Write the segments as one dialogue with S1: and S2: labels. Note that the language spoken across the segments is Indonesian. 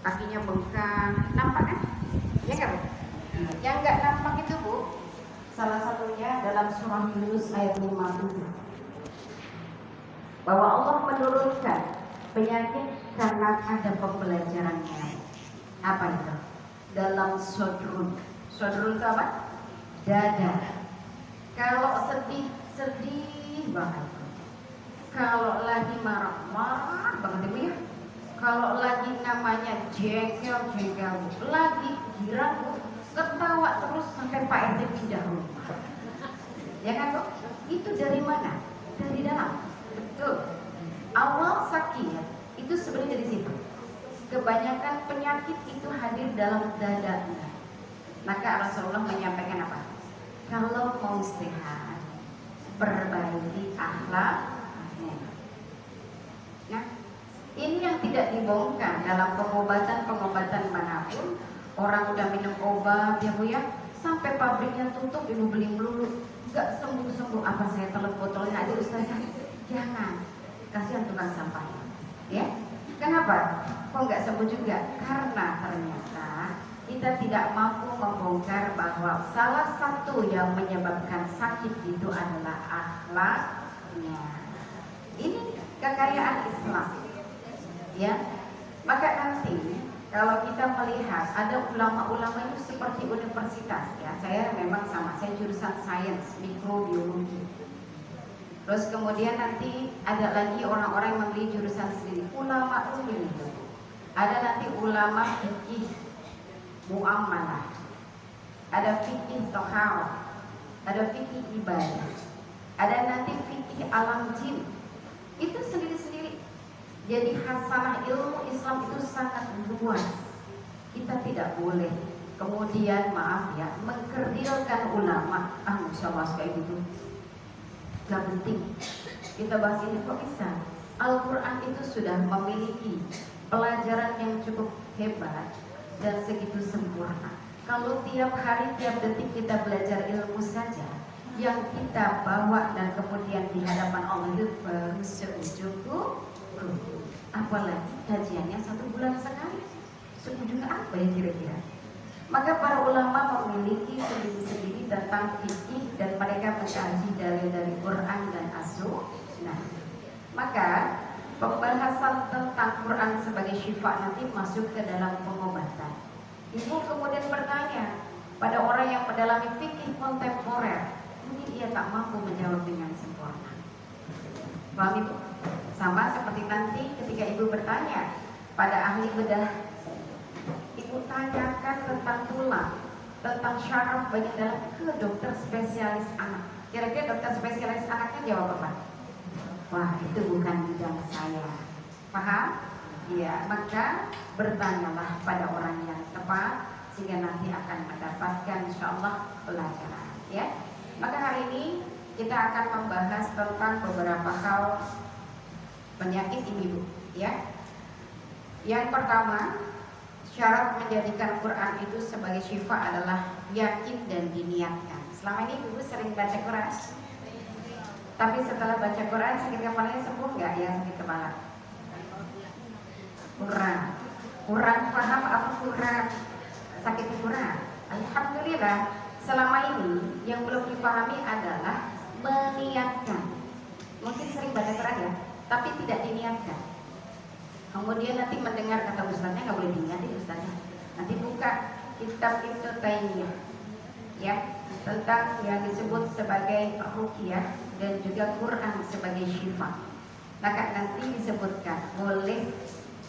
S1: kakinya bengkak, nampak kan? Ya kan Bu? Yang nggak nampak itu Bu, salah satunya dalam surah Yunus ayat 57, bahwa Allah menurunkan penyakit karena ada pembelajarannya. Apa itu? Dalam sodrun. Sodrun itu apa? Dada. Kalau sedih, sedih banget. Kalau lagi marah banget Ibu ya. Kalau lagi namanya jengkel, lagi girang Bu, ketawa terus sampai Pak RT pindah rumah. Ya kan Bu? Itu dari mana? Dari dalam. Betul. Awal sakit itu sebenarnya dari situ. Kebanyakan penyakit itu hadir dalam dada. Maka Rasulullah menyampaikan apa? Kalau mau sehat, perbaiki akhlaknya. Nah, ini yang tidak dibongkar dalam pengobatan manapun. Orang udah minum obat ya Bu ya, sampai pabriknya tutup, Ibu beli melulu, nggak sembuh-sembuh. Apa saya telan botolnya aja Ustazah? Jangan, kasihan tukang sampah. Ya, kenapa? Kok nggak sembuh juga? Karena ternyata kita tidak mampu membongkar bahwa salah satu yang menyebabkan sakit itu adalah akhlaknya. Ini kekayaan Islam. Ya, maka nanti kalau kita melihat ada ulama-ulama itu seperti universitas ya. Saya memang sama, saya jurusan sains mikrobiologi. Terus kemudian nanti ada lagi orang-orang yang memilih jurusan sendiri. Ulama umum itu. Ada nanti ulama fikih muamalah. Ada fikih tohawah. Ada fikih ibadah. Ada nanti fikih alam jin. Itu sendiri-sendiri. Jadi hasanah ilmu Islam itu sangat luas. Kita tidak boleh kemudian maaf ya mengkerdilkan ulama. Insyaallah kayak gitu. Gak penting. Kita bahas ini kok bisa. Al-Quran itu sudah memiliki pelajaran yang cukup hebat dan segitu sempurna. Kalau tiap hari, tiap detik kita belajar ilmu saja, yang kita bawa dan kemudian di hadapan Allah itu baru seujung. Apalagi kajiannya 1 bulan sekali. Seujungnya apa ya kira-kira? Maka para ulama memiliki sendiri-sendiri tentang fikih dan mereka mengkaji dari Quran dan As-Sunnah. Maka pembahasan tentang Quran sebagai syifa nanti masuk ke dalam pengobatan. Ibu kemudian bertanya pada orang yang mendalami fikih kontemporer, mungkin ia tak mampu menjawab dengan sempurna. Paham Ibu? Sama seperti nanti ketika Ibu bertanya pada ahli bedah, Ibu tanyakan tentang tulang, tentang syaraf bagian dalam ke dokter spesialis anak. Kira-kira dokter spesialis anaknya jawab apa? Wah, itu bukan bidang saya. Paham? Ya, maka bertanyalah pada orang yang tepat sehingga nanti akan mendapatkan insyaallah pelajaran. Ya. Maka hari ini kita akan membahas tentang beberapa hal penyakit ibu, ya. Yang pertama, syarat menjadikan Quran itu sebagai syifa adalah yakin dan diniatkan. Selama ini ibu sering baca Quran, tapi setelah baca Quran sakit kepalanya sembuh nggak? Ya sakit kepala kurang paham apa kurang sakit kurang. Alhamdulillah selama ini yang belum dipahami adalah meniatkan. Mungkin sering baca Quran ya, tapi tidak diniatkan. Kemudian nanti mendengar kata ustaznya nggak boleh diniatin ustaznya. Nanti buka kitab Ibnu Taimiyah ya tentang yang disebut sebagai ruqyah dan juga Quran sebagai syifa. Maka nanti disebutkan boleh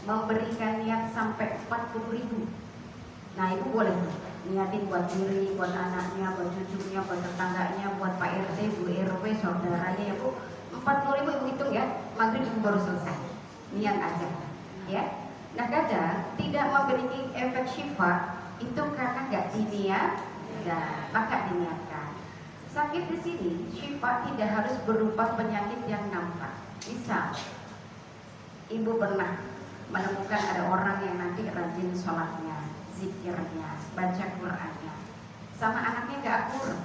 S1: memberikan niat sampai 40.000. Nah itu boleh niatin buat diri, buat anaknya, buat cucunya, buat tetangganya, buat Pak RT, Bu RW, saudaranya ya Bu. 40.000 ibu hitung ya, maghrib ibu baru selesai. Niat aja. Ya, nah kadang tidak memiliki efek syifa itu karena nggak diniat dan maka diniatkan. Sakit di sini syifa tidak harus berupa penyakit yang nampak. Misal, ibu pernah menemukan ada orang yang nanti rajin sholatnya, zikirnya, baca Qurannya, sama anaknya nggak akur,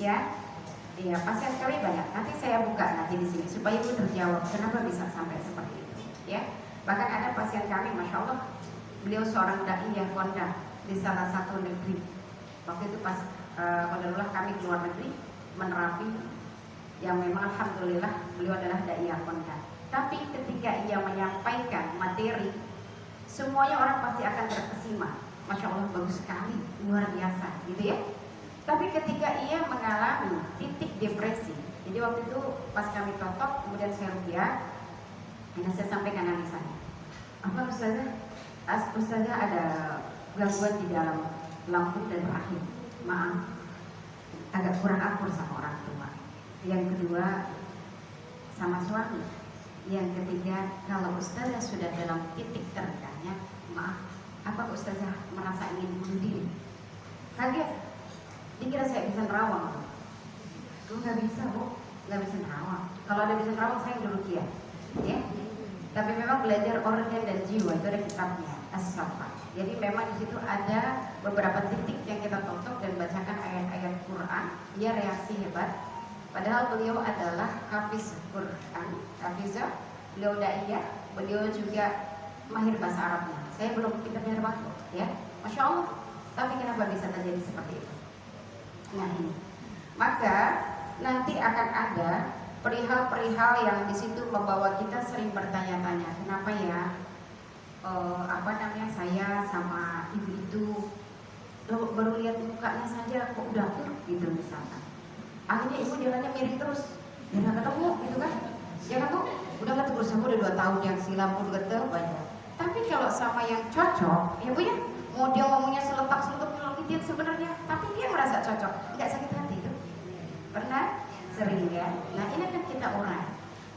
S1: ya. Iya, pasien sekali banyak. Nanti saya buka nanti di sini supaya ibu terjawab kenapa bisa sampai seperti itu, ya. Bahkan ada pasien kami, masya Allah, beliau seorang dai yang kondang di salah satu negeri. Waktu itu pas qadarullah kami keluar negeri menerapi, yang memang alhamdulillah beliau adalah dai yang kondang. Tapi ketika ia menyampaikan materi, semuanya orang pasti akan terkesima. Masya Allah, bagus sekali, luar biasa, gitu ya. Tapi ketika ia mengalami titik depresi, jadi waktu itu pas kami totok, kemudian saya rupiah, dan saya sampaikan anisannya. Apa Ustazah? Ustazah ada gangguan di dalam lambung dan rahim. Maaf, agak kurang akur sama orang tua. Yang kedua, sama suami. Yang ketiga, kalau Ustazah sudah dalam titik terendahnya, maaf, apa Ustazah merasa ingin bunuh diri? Kaget, dikira saya bisa nerawang. Lu nggak bisa, Bu, nggak bisa nerawang. Kalau ada bisa nerawang, saya dulu ya. Tapi memang belajar organ dan jiwa itu ada kitabnya, As-Safa. Jadi memang di situ ada beberapa titik yang kita tonton dan bacakan ayat-ayat Quran. Dia reaksi hebat. Padahal beliau adalah hafiz Quran, hafizah, beliau daiyah, beliau juga mahir bahasa Arabnya. Saya belum kitabnya waktu, ya, masya Allah. Tapi kenapa bisa terjadi seperti itu? Nah ini, maka nanti akan ada perihal-perihal yang di situ membawa kita sering bertanya-tanya, kenapa ya, saya sama ibu itu baru lihat mukanya saja kok udah gitu misalkan. Akhirnya ibu jalannya miring terus, dia nggak ketemu gitu kan? Ya kan Bu, udah nggak terus, aku udah 2 tahun yang silam udah ketemu banyak. Tapi kalau sama yang cocok, ya Bu ya, mau dia ngomongnya seletak-seletak gitu sebenarnya, tapi dia merasa cocok, nggak sakit hati itu. Pernah? Sering ya. Nah ini kan kita urai.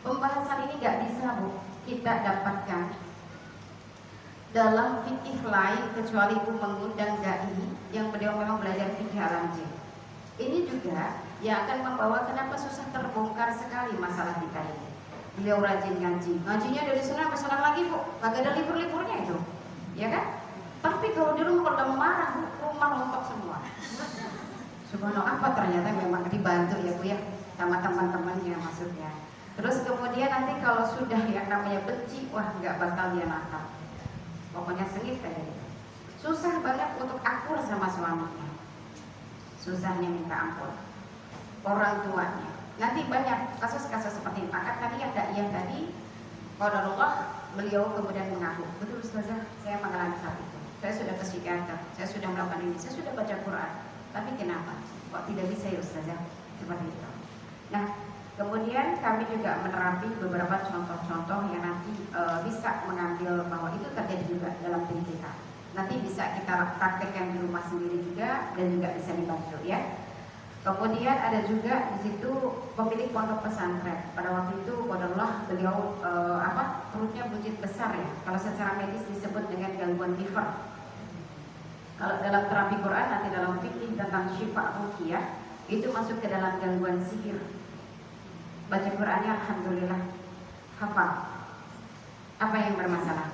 S1: Pembahasan ini nggak bisa Bu kita dapatkan dalam fikih lain kecuali Bu mengundang dai yang beliau memang belajar fikih alam jin. Ini juga yang akan membawa kenapa susah terbongkar sekali masalah kita ini. Beliau rajin ngaji, ngajinya dari Senin sampai Senin lagi Bu, kagak ada libur-liburnya itu, ya kan? Tapi kalau di rumah udah marah, rumah lompat semua. Subhanallah, apa ternyata memang dibantu ya Bu ya sama teman-temannya maksudnya. Terus kemudian nanti kalau sudah yang namanya benci, wah nggak bakal dia nakal. Pokoknya sengit kayak gitu. Susah banget untuk akur sama suaminya. Susahnya minta ampun. Orang tuanya. Nanti banyak kasus-kasus seperti itu. Maka tadi yang tadi, qadarullah beliau kemudian mengaku, betul Ustazah, saya mengalami saat itu. Saya sudah ke psikiater, saya sudah melakukan ini, saya sudah baca Quran. Tapi kenapa? Kok tidak bisa ya Ustazah? Seperti itu. Nah, kemudian kami juga menerapi beberapa contoh-contoh yang nanti bisa mengambil bahwa itu terjadi juga dalam diri kita. Nanti bisa kita praktekkan di rumah sendiri juga dan juga bisa dibantu ya. Kemudian ada juga di situ pemilik pondok pesantren. Pada waktu itu qadarullah beliau perutnya buncit besar ya. Kalau secara medis disebut dengan gangguan liver. Kalau dalam terapi Quran nanti dalam fikih tentang syifa ruqyah itu masuk ke dalam gangguan sihir. Baca Qurannya alhamdulillah hafal. Apa yang bermasalah?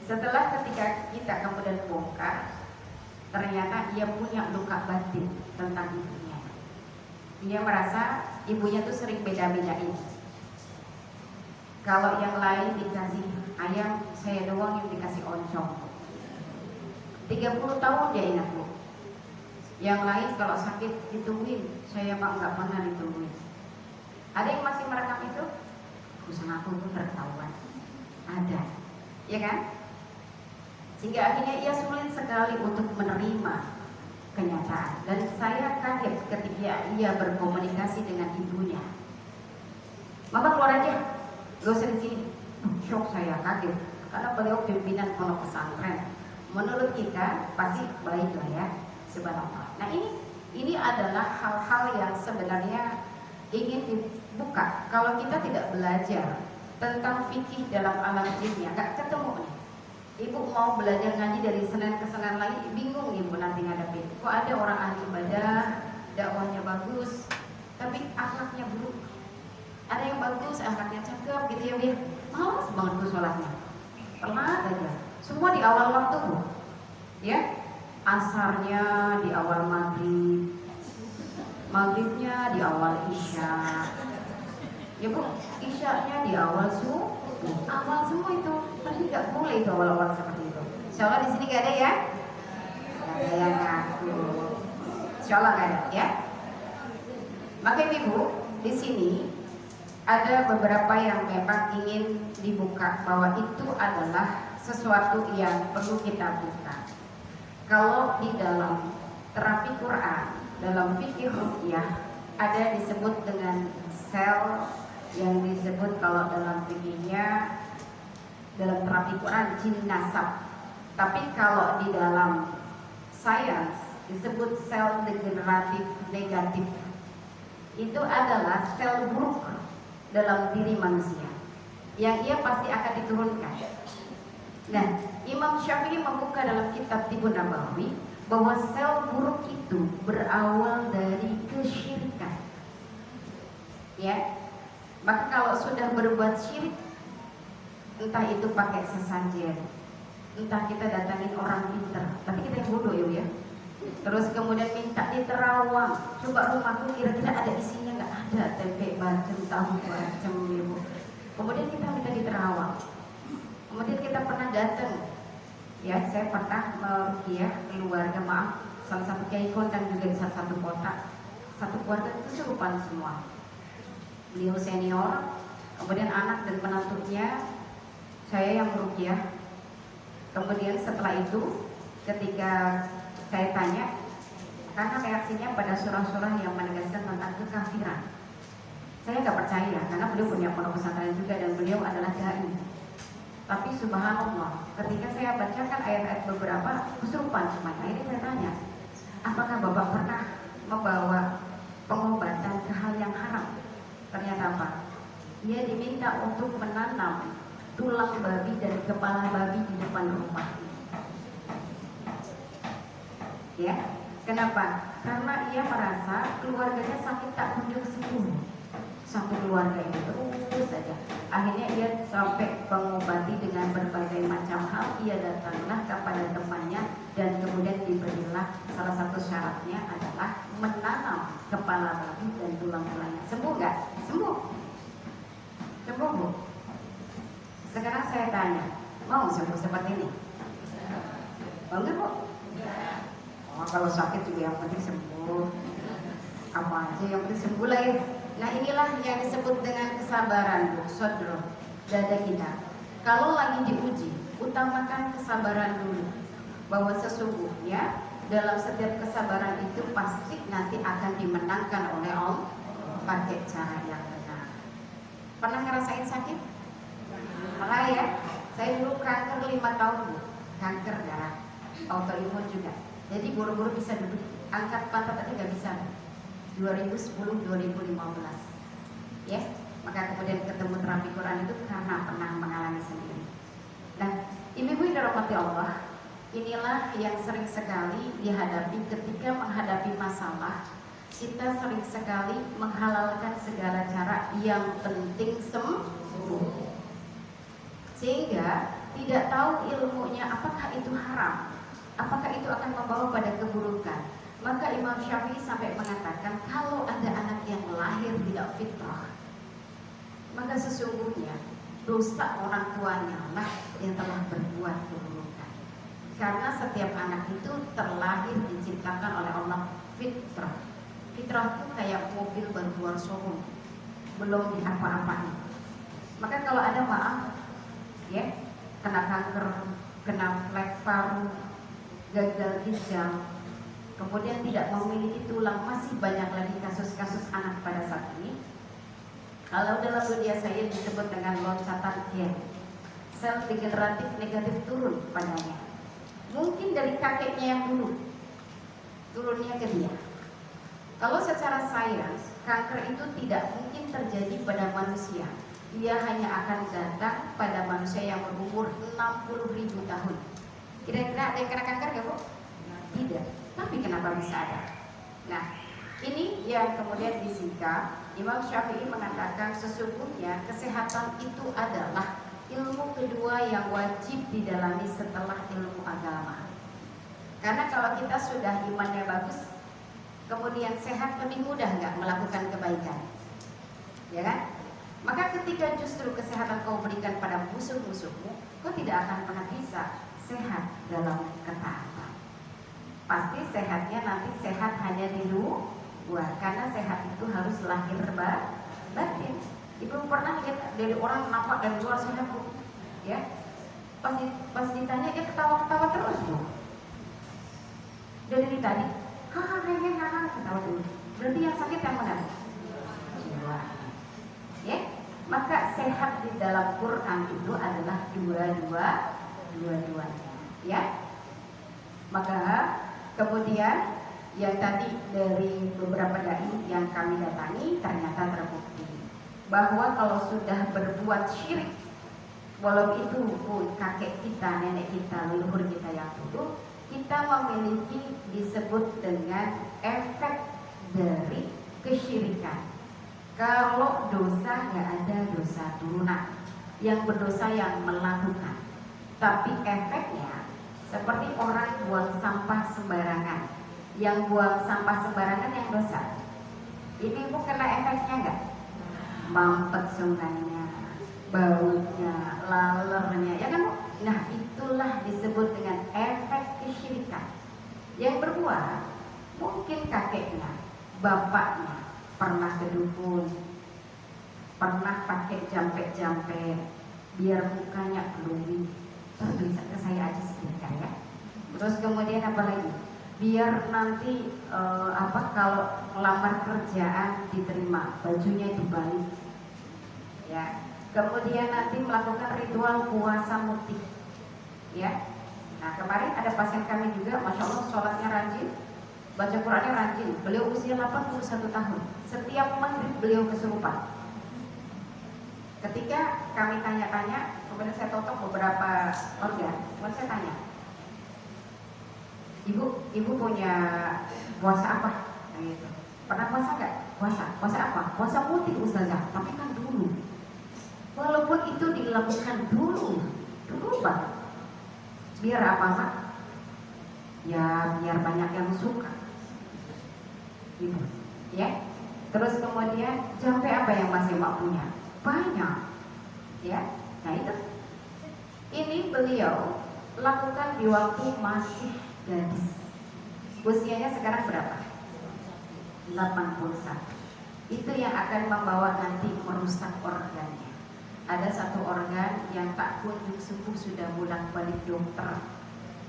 S1: Setelah ketika kita kemudian bongkar, ternyata ia punya luka batin tentang ibunya. Dia merasa ibunya tuh sering beda-bedain. Kalau yang lain dikasih ayam, saya doang yang dikasih oncom. 30 tahun dia ingat Bu. Yang lain kalau sakit ditungguin, saya mah nggak pernah ditungguin. Ada yang masih merekam itu? Usaha aku itu terketahuan. Ada, ya kan? Sehingga akhirnya ia sulit sekali untuk menerima kenyataan. Dan saya kaget ketika ia berkomunikasi dengan ibunya. Mama keluar aja, gak usah di sini. Shock saya, kaget. Karena beliau pimpinan pondok pesantren. Menurut kita pasti baik lah ya, subhanallah. Nah ini adalah hal-hal yang sebenarnya ingin dibuka. Kalau kita tidak belajar tentang fikih dalam alam jinnya, gak ketemu nih. Ibu mau belajar ngaji dari Senin ke Senin lagi, bingung ibu nanti ngadepin. Kok ada orang ahli ibadah, dakwahnya bagus, tapi akhlaknya buruk. Ada yang bagus, akhlaknya cakep gitu ya Bu. Malas banget Bu sholatnya. Telat aja. Semua di awal waktu Bu. Ya, asarnya di awal maghrib, maghribnya di awal isya. Ya Bu, isyanya di awal subuh. Awal semua itu, tapi nggak boleh itu awal-awal seperti itu. Insya Allah di sini nggak ada ya? Nggak ada yang ngaku. Insya Allah nggak ada ya. Maka ibu di sini ada beberapa yang memang ingin dibuka bahwa itu adalah sesuatu yang perlu kita buka. Kalau di dalam terapi Quran, dalam fikih ruqyah ada disebut dengan sel yang disebut kalau dalam fikihnya dalam terapi Quran jin nasab. Tapi kalau di dalam sains disebut sel degeneratif negatif. Itu adalah sel buruk dalam diri manusia yang ia pasti akan diturunkan. Nah, Imam Syafi'i membuka dalam kitab Tibun Nabawi bahwa sel buruk itu berawal dari kesyirikan. Ya, maka kalau sudah berbuat syirik, entah itu pakai sesajen, entah kita datangin orang pintar, tapi kita yang bodoh ya, terus kemudian minta diterawang, coba rumahku kira-kira ada isinya nggak? Ada, tempe, bacem, tahu, bacem, ibu. Kemudian kita minta diterawang. Kemudian kita pernah datang, ya saya pernah meruqyah keluarga, maaf, salah satu kiai kondang juga di satu kota, satu keluarga kesurupan semua. Beliau senior, kemudian anak dan menantunya, saya yang meruqyah. Kemudian setelah itu, ketika saya tanya, karena reaksinya pada surah-surah yang menegaskan tentang kekafiran, saya nggak percaya karena beliau punya pondok pesantren juga dan beliau adalah dai. Tapi subhanallah, ketika saya bacakan ayat-ayat beberapa kesurupan semuanya, ini saya tanya, apakah Bapak pernah membawa pengobatan ke hal yang haram? Ternyata apa? Dia diminta untuk menanam tulang babi dan kepala babi di depan rumah. Ya, kenapa? Karena ia merasa keluarganya sakit tak kunjung sembuh. Satu keluarga itu terus saja. Akhirnya ia sampai mengobati dengan berbagai macam hal. Ia datanglah kepada temannya dan kemudian diberilah salah satu syaratnya adalah menanam kepala babi dan tulang-tulangnya. Sembuh nggak? Sembuh. Sembuh, Bu. Sekarang saya tanya, mau sembuh seperti ini? Mau nggak, Bu? Oh, kalau sakit juga yang penting sembuh. Apa aja yang penting sembuh lah ya. Nah, inilah yang disebut dengan kesabaran, Bu, sodro, dada kita. Kalau lagi diuji, utamakan kesabaran dulu. Bahwa sesungguhnya dalam setiap kesabaran itu pasti nanti akan dimenangkan oleh Allah pakai cara yang benar. Pernah ngerasain sakit? Pernah ya? Saya dulu kanker 5 tahun, Bu. Kanker darah, autoimun juga. Jadi buru-buru bisa duduk, angkat pantat aja nggak bisa. 2010-2015, ya. Maka kemudian ketemu terapi Quran itu karena pernah mengalami sendiri. Nah, ibu-ibu yang dirahmati Allah, inilah yang sering sekali dihadapi ketika menghadapi masalah. Kita sering sekali menghalalkan segala cara yang penting sembuh, sehingga tidak tahu ilmunya apakah itu haram, apakah itu akan membawa pada keburukan. Maka Imam Syafi'i sampai mengatakan kalau ada anak yang lahir tidak fitrah, maka sesungguhnya dosa orang tuanya lah yang telah berbuat keburukan. Karena setiap anak itu terlahir diciptakan oleh Allah fitrah. Fitrah itu kayak mobil baru keluar showroom, belum diapa-apain. Maka kalau ada maaf, ya, kena kanker, kena flek paru, gagal ginjal, kemudian tidak memiliki tulang, masih banyak lagi kasus-kasus anak pada saat ini. Kalau dalam dunia saya disebut dengan loncatan gen, sel degeneratif negatif turun padanya. Mungkin dari kakeknya yang dulu, turunnya ke dia. Kalau secara sains, kanker itu tidak mungkin terjadi pada manusia. Dia hanya akan datang pada manusia yang berumur 60.000 tahun. Kira-kira ada yang kena kanker nggak, Bu? Tidak. Tapi kenapa bisa ada? Nah, ini yang kemudian disingkat. Imam Syafi'i mengatakan sesungguhnya kesehatan itu adalah ilmu kedua yang wajib didalami setelah ilmu agama. Karena kalau kita sudah imannya bagus, kemudian sehat, lebih mudah nggak melakukan kebaikan, ya kan? Maka ketika justru kesehatan kau berikan pada musuh-musuhmu, kau tidak akan pernah bisa sehat dalam ketaatan. Pasti sehatnya nanti sehat hanya di luar, karena sehat itu harus lahir batin. Ibu pernah lihat dari orang nampak dari luar sehat, Bu? Ya, pas ditanya dia ketawa-ketawa terus, Bu. Dari tadi, hahaha, ketawa dulu. Berarti yang sakit yang mana? Jiwa. Ya, maka sehat di dalam Quran itu adalah dua-duanya. Ya, maka kemudian yang tadi dari beberapa dai yang kami datangi ternyata terbukti bahwa kalau sudah berbuat syirik, walau itu pun kakek kita, nenek kita, leluhur kita yang dulu, kita memiliki disebut dengan efek dari kesyirikan. Kalau dosa nggak ada dosa turunan, yang berdosa yang melakukan, tapi efeknya seperti orang buang sampah sembarangan. Yang buang sampah sembarangan yang dosa. Ini ibu kena efeknya nggak? Mampet sungainya, baunya, lalernya, ya kan Bu? Nah itulah disebut dengan efek kesyirikan. Yang berbuat mungkin kakeknya, bapaknya pernah ke dukun, pernah pakai jampe-jampe biar mukanya glowing. Terus bisa ke saya aja sebentar ya. Terus kemudian apa lagi? Biar nanti kalau melamar kerjaan diterima, bajunya dibalik. Ya. Kemudian nanti melakukan ritual puasa mutih. Ya. Nah, kemarin ada pasien kami juga, Masya Allah sholatnya rajin, baca Qurannya rajin. Beliau usia 81 tahun. Setiap maghrib beliau kesurupan. Ketika kami tanya-tanya, kemudian saya totok beberapa organ, kemudian saya tanya, Ibu punya puasa apa? Nah, gitu. Pernah puasa nggak? Puasa apa? Puasa putih Ustazah, tapi kan dulu. Walaupun itu dilakukan dulu banget. Biar apa Mak? Ya biar banyak yang suka. Gitu. Ya. Terus kemudian jampe apa yang masih Mak punya? Banyak. Ya. Nah itu. Ini beliau lakukan di waktu masih gadis. Usianya sekarang berapa? 81. Itu yang akan membawa nanti merusak organnya. Ada satu organ yang tak kunjung sembuh, sudah bolak-balik dokter.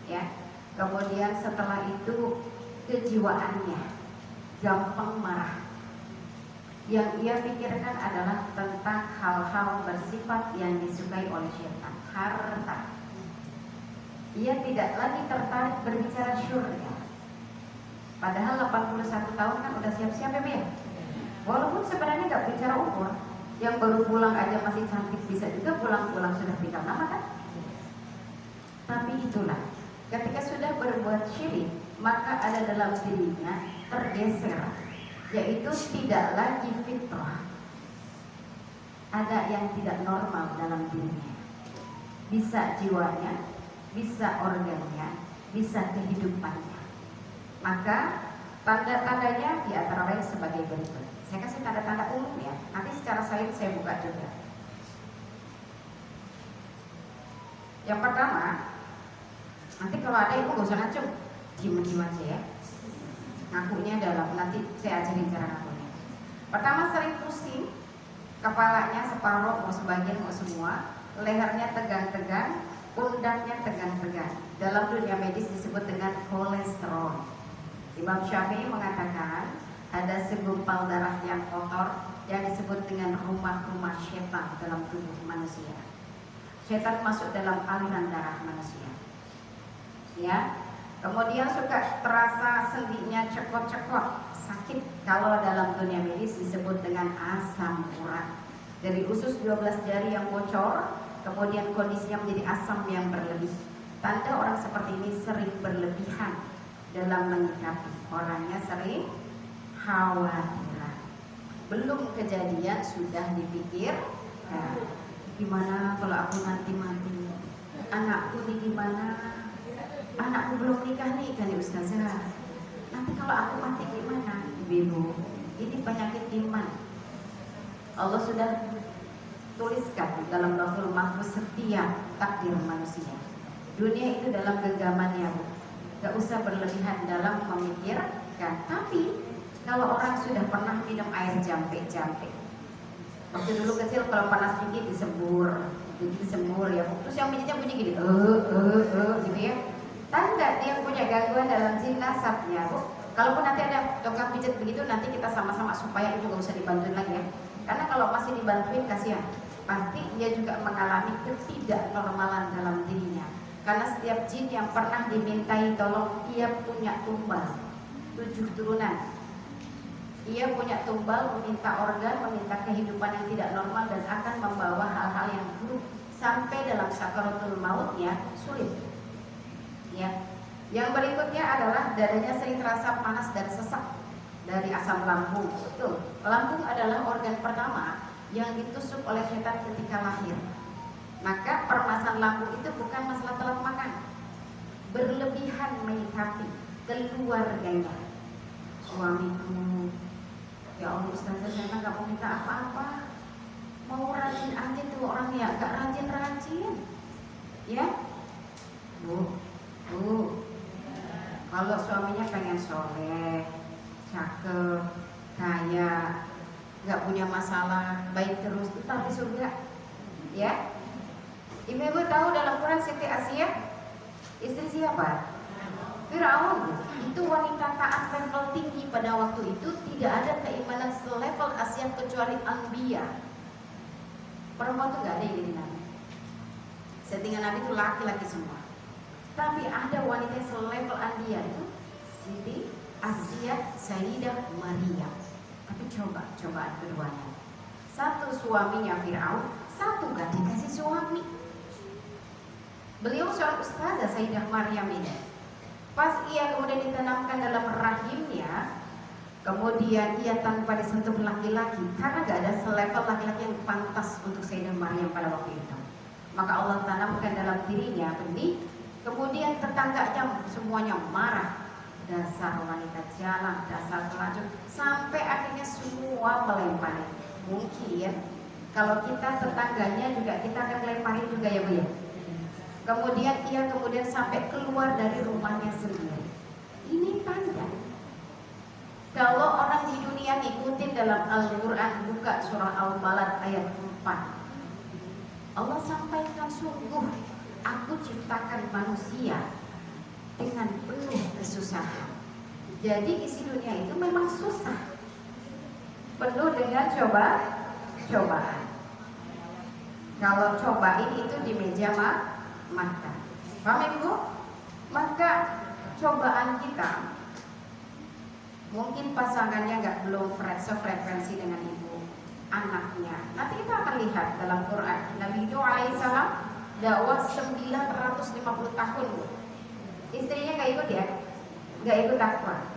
S1: Ya. Kemudian setelah itu kejiwaannya gampang marah. Yang ia pikirkan adalah tentang hal-hal bersifat yang disukai oleh syaitan, harta. Ia tidak lagi tertarik berbicara syurga. Padahal 81 tahun kan udah siap-siap ya. Walaupun sebenarnya nggak bicara umur, yang baru pulang aja masih cantik, bisa juga pulang-pulang sudah tinggal nama kan. Tapi itulah, ketika sudah berbuat syirik, maka ada dalam dirinya tergeser, yaitu tidak lagi fitrah. Ada yang tidak normal dalam dirinya. Bisa jiwanya, bisa organnya, bisa kehidupannya. Maka tanda-tandanya di antara lain sebagai berikut. Saya kasih tanda-tanda umum ya. Nanti secara sains saya buka juga. Yang pertama, nanti kalau ada ibu gak usah ngacung, diem-diem aja ya. Ngakunya dalam, nanti saya ajarin cara ngakunya. Pertama, sering pusing, kepalanya separuh, mau sebagian, mau semua, lehernya tegang-tegang, pundaknya tegang-tegang. Dalam dunia medis disebut dengan kolesterol. Imam Syafi'i mengatakan ada segumpal darah yang kotor yang disebut dengan rumah-rumah setan dalam tubuh manusia. Setan masuk dalam aliran darah manusia. Ya. Kemudian suka terasa sendinya cekot-cekot, sakit. Kalau dalam dunia medis disebut dengan asam urat. Dari usus 12 jari yang bocor, kemudian kondisinya menjadi asam yang berlebih. Tanda orang seperti ini sering berlebihan dalam menyikapi. Orangnya sering khawatiran. Belum kejadian sudah dipikir, gimana kalau aku nanti mati? Anakku nih gimana? Anakku belum nikah nih kan Ustazah. Nanti kalau aku mati gimana? Ibu, ini penyakit iman. Allah sudah dituliskan dalam lauhul mahfuz setiap takdir manusia. Dunia itu dalam genggamannya, Bu. Gak usah berlebihan dalam memikirkan. Tapi kalau orang sudah pernah minum air jampe-jampe, waktu dulu kecil kalau panas dikit disembur ya, Bu. Terus yang minumnya bunyi gini, gitu ya. Tanda dia punya gangguan dalam jin nasabnya, Bu. Kalaupun nanti ada tukang pijat begitu, nanti kita sama-sama supaya itu gak usah dibantuin lagi ya. Karena kalau masih dibantuin kasihan, pasti dia juga mengalami ketidaknormalan dalam dirinya. Karena setiap jin yang pernah dimintai tolong, ia punya tumbal 7 turunan. Ia punya tumbal, meminta organ, meminta kehidupan yang tidak normal dan akan membawa hal-hal yang buruk sampai dalam sakaratul mautnya sulit. Ya. Yang berikutnya adalah dadanya sering terasa panas dan sesak dari asam lambung. Betul. Lambung adalah organ pertama yang ditusuk oleh setan ketika lahir. Maka permasalahan lambung itu bukan masalah telat makan, berlebihan menyikapi keluarganya. Suamiku, ya Allah Ustazah, saya nggak mau minta apa-apa, mau rajin aja tuh orang ya, nggak rajin-rajin, ya, Bu, kalau suaminya pengen soleh, cakep, kaya, nggak punya masalah, baik terus, tetap di surga, ya. Ibu-ibu tahu dalam Quran Siti Asia istri siapa? Firaun. Itu wanita taat level tinggi pada waktu itu. Tidak ada keimanan selevel Asia kecuali Anbiya. Perempuan itu gak ada yang jadi nabi. Settingan nabi itu laki-laki semua. Tapi ada wanita selevel Anbiya itu Siti Asia Sayyidah Maryam. Tapi cobaan keduanya. Satu suaminya Firaun, satu gak dikasih suami. Beliau seorang ustazah Sayyidah Maryam ini. Pas ia kemudian ditanamkan dalam rahimnya, kemudian ia tanpa disentuh laki-laki, karena gak ada selevel laki-laki yang pantas untuk Sayyidah Maryam pada waktu itu. Maka Allah tanamkan dalam dirinya benih. Kemudian tetangganya semuanya marah, dasar wanita jalan, dasar pelacur, sampai akhirnya semua melempari. Mungkin kalau kita tetangganya juga kita akan lempari juga ya Bu ya. Kemudian ia sampai keluar dari rumahnya sendiri. Ini tanda. Kalau orang di dunia ngikutin dalam Al-Quran, buka surah Al-Balad ayat 4. Allah sampaikan, sungguh aku ciptakan manusia dengan penuh kesusahan. Jadi isi dunia itu memang susah, penuh dengan cobaan. Kalau cobain itu di meja mata. Paham Ibu? Maka cobaan kita mungkin pasangannya belum sefrekuensi dengan ibu, anaknya. Nanti kita akan lihat dalam Quran, Nabi Nuh alaihissalam dakwah 950 tahun. Istrinya nggak ikut ya, nggak ikut takwa.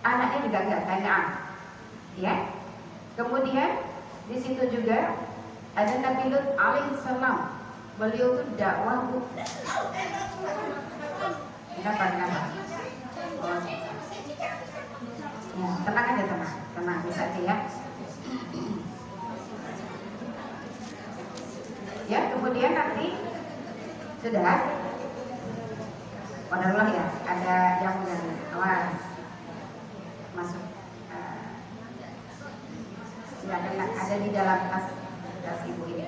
S1: Anaknya juga nggak Kanaan, ya. Kemudian di situ juga ada Nabi Lut alaihissalam. Beliau tuh dakwah Bu. Kenapa? Ya, tenang aja, tenang bisa aja ya. Ya, kemudian nanti sudah Wadarullah ya, ada yang awas masuk. Ada di dalam tas ibu ini.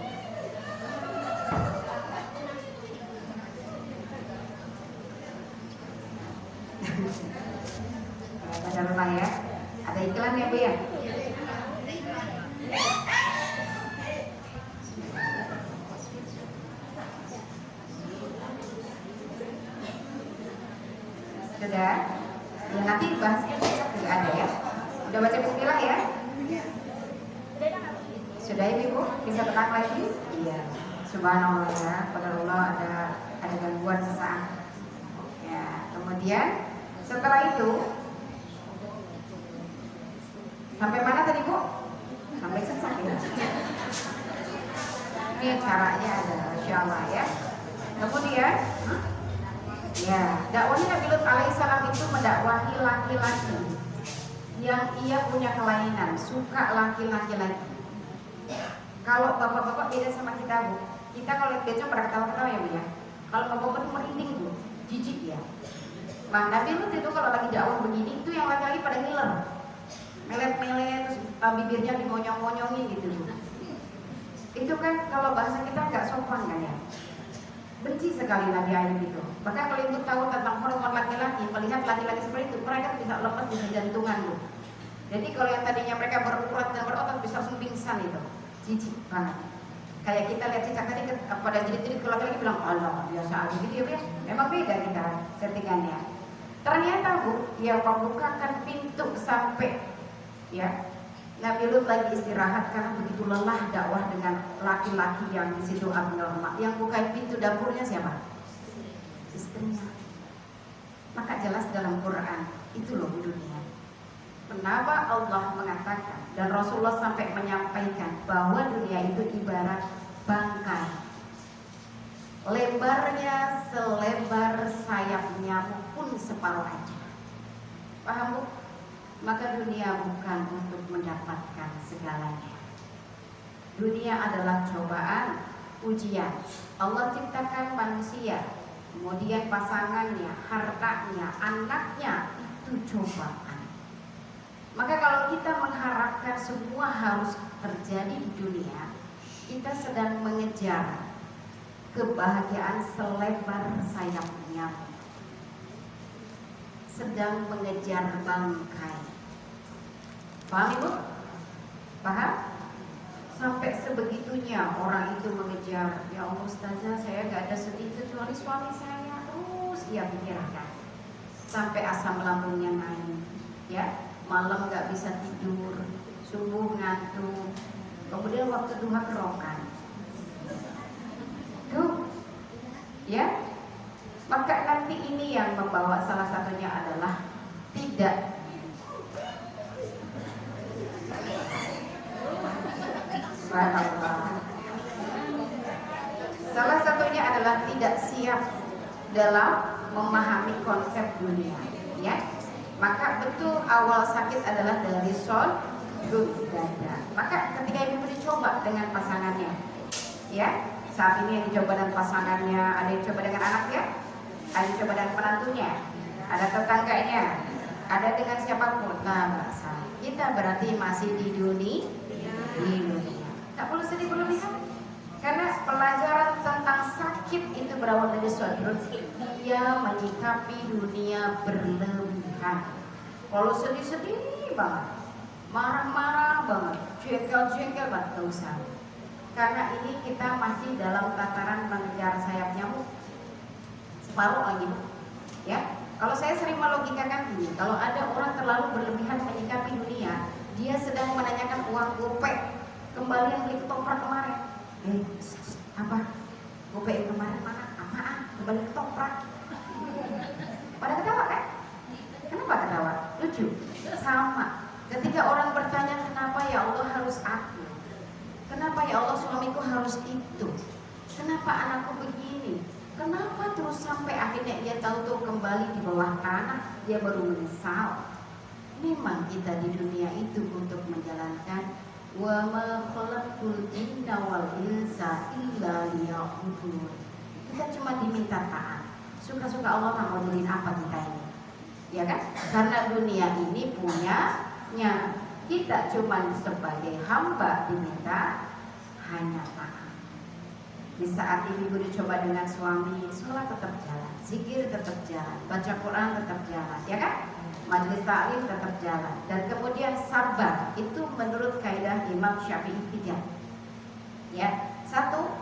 S1: Wadarullah ya. Ada iklan ya Bu ya? Sudah? Ya nanti bahasnya besok juga ada ya. Udah baca bismillah ya? Sudah ya Ibu? Bisa tenang lagi? Iya. Subhanallah ya. Qadarullah ada gangguan sesaat. Ya, kemudian setelah itu sampai mana tadi Bu? Sampai sesak ya. Ini caranya ada, Insya Allah ya. Kemudian ya, dakwahnya Nabi Lut alaihissalam itu mendakwahi laki-laki yang ia punya kelainan, suka laki-laki lagi. Kalau bapak-bapak beda sama kita Bu. Kita kalau lihat becok pada ketawa-ketawa ya Bu ya. Kalau bapak-bapak itu merinding Bu, jijik ya. Nah, Nabi Lut itu kalau lagi dakwah begini itu yang laki-laki pada ngiler, melet-melet, terus bibirnya dimonyong-monyongin gitu Bu. Itu kan kalau bahasa kita nggak sopan kan ya. Benci sekali Nabi Ayub itu. Bahkan kalau ibu tahu tentang hormon laki-laki, melihat laki-laki seperti itu, mereka bisa lepas di jantungan Bu. Jadi kalau yang tadinya mereka berurat dan berotot bisa langsung pingsan itu, jijik banget. Kayak kita lihat cicak tadi pada jerit-jerit, kalau laki-laki bilang Allah biasa aja gitu ya. Memang beda kita settingannya. Ternyata Bu, dia membukakan pintu sampai ya Nabi Lut lagi istirahat karena begitu lelah dakwah dengan laki-laki yang di situ abnormal. Yang bukain pintu dapurnya siapa? Istrinya. Maka jelas dalam Quran itu loh dunia. Kenapa Allah mengatakan dan Rasulullah sampai menyampaikan bahwa dunia itu ibarat bangkai. Lebarnya selebar sayap nyamuk pun separuh aja. Paham Bu? Maka dunia bukan untuk mendapatkan segalanya. Dunia adalah cobaan, ujian. Allah ciptakan manusia, kemudian pasangannya, hartanya, anaknya, itu cobaan. Maka kalau kita mengharapkan semua harus terjadi di dunia, kita sedang mengejar kebahagiaan selebar sayap nyamuk, sedang mengejar bangkai. Paham Ibu? Paham? Sampai sebegitunya orang itu mengejar, ya Allah Ustazah saya gak ada sedih kecuali suami saya, terus dia pikirkan sampai asam lambungnya naik, ya malam gak bisa tidur, subuh ngantuk, kemudian waktu duha kerokan. Tuh, ya. Maka nanti ini yang membawa salah satunya adalah tidak salah satunya adalah tidak siap dalam memahami konsep dunia, ya. Maka betul awal sakit adalah dari sudut dada. Maka ketika ibu dicoba dengan pasangannya, ya, saat ini yang dicoba dengan pasangannya, ada yang coba dengan anaknya, ada yang coba dengan menantunya, ada tetangganya, ada dengan siapapun. Nah, kita berarti masih di dunia. Tak perlu sedih berlebihan. Karena pelajaran tentang sakit itu berawal dari sudut. Dia menyikapi dunia berlebihan. Kalau sedih-sedih banget, marah-marah banget, jengkel-jengkel banget, gak usah. Karena ini kita masih dalam tataran mengejar sayap nyamuk. Separuh lagi, ya. Kalau saya sering melogikakan ini, kalau ada orang terlalu berlebihan menyikapi dunia, dia sedang menanyakan uang gopek kembali yang beli ketoprak kemarin. Apa? Gopek yang kemarin mana? Apaan? Kembali ketoprak. Pada ketawa kan? Kenapa ketawa? Lucu. Sama. Ketika orang bertanya kenapa ya Allah harus aku? Kenapa ya Allah suamiku harus itu? Kenapa anakku begini? Kenapa terus sampai akhirnya dia tahu kembali di bawah tanah, dia baru menyesal. Memang kita di dunia itu untuk menjalankan wa ma khalaqtul jinna wal insa illa liya'budun. Kita cuma diminta taat. Suka-suka Allah mau modelin apa kita ini, ya kan? Karena dunia ini punyanya. Kita cuma sebagai hamba diminta hanya taat. Di saat ibu dicoba dengan suami, sholat tetap jalan, zikir tetap jalan, baca Quran tetap jalan, ya kan? Majelis ta'lim tetap jalan. Dan kemudian sabar, itu menurut kaidah Imam Syafi'i 3. Ya, 1,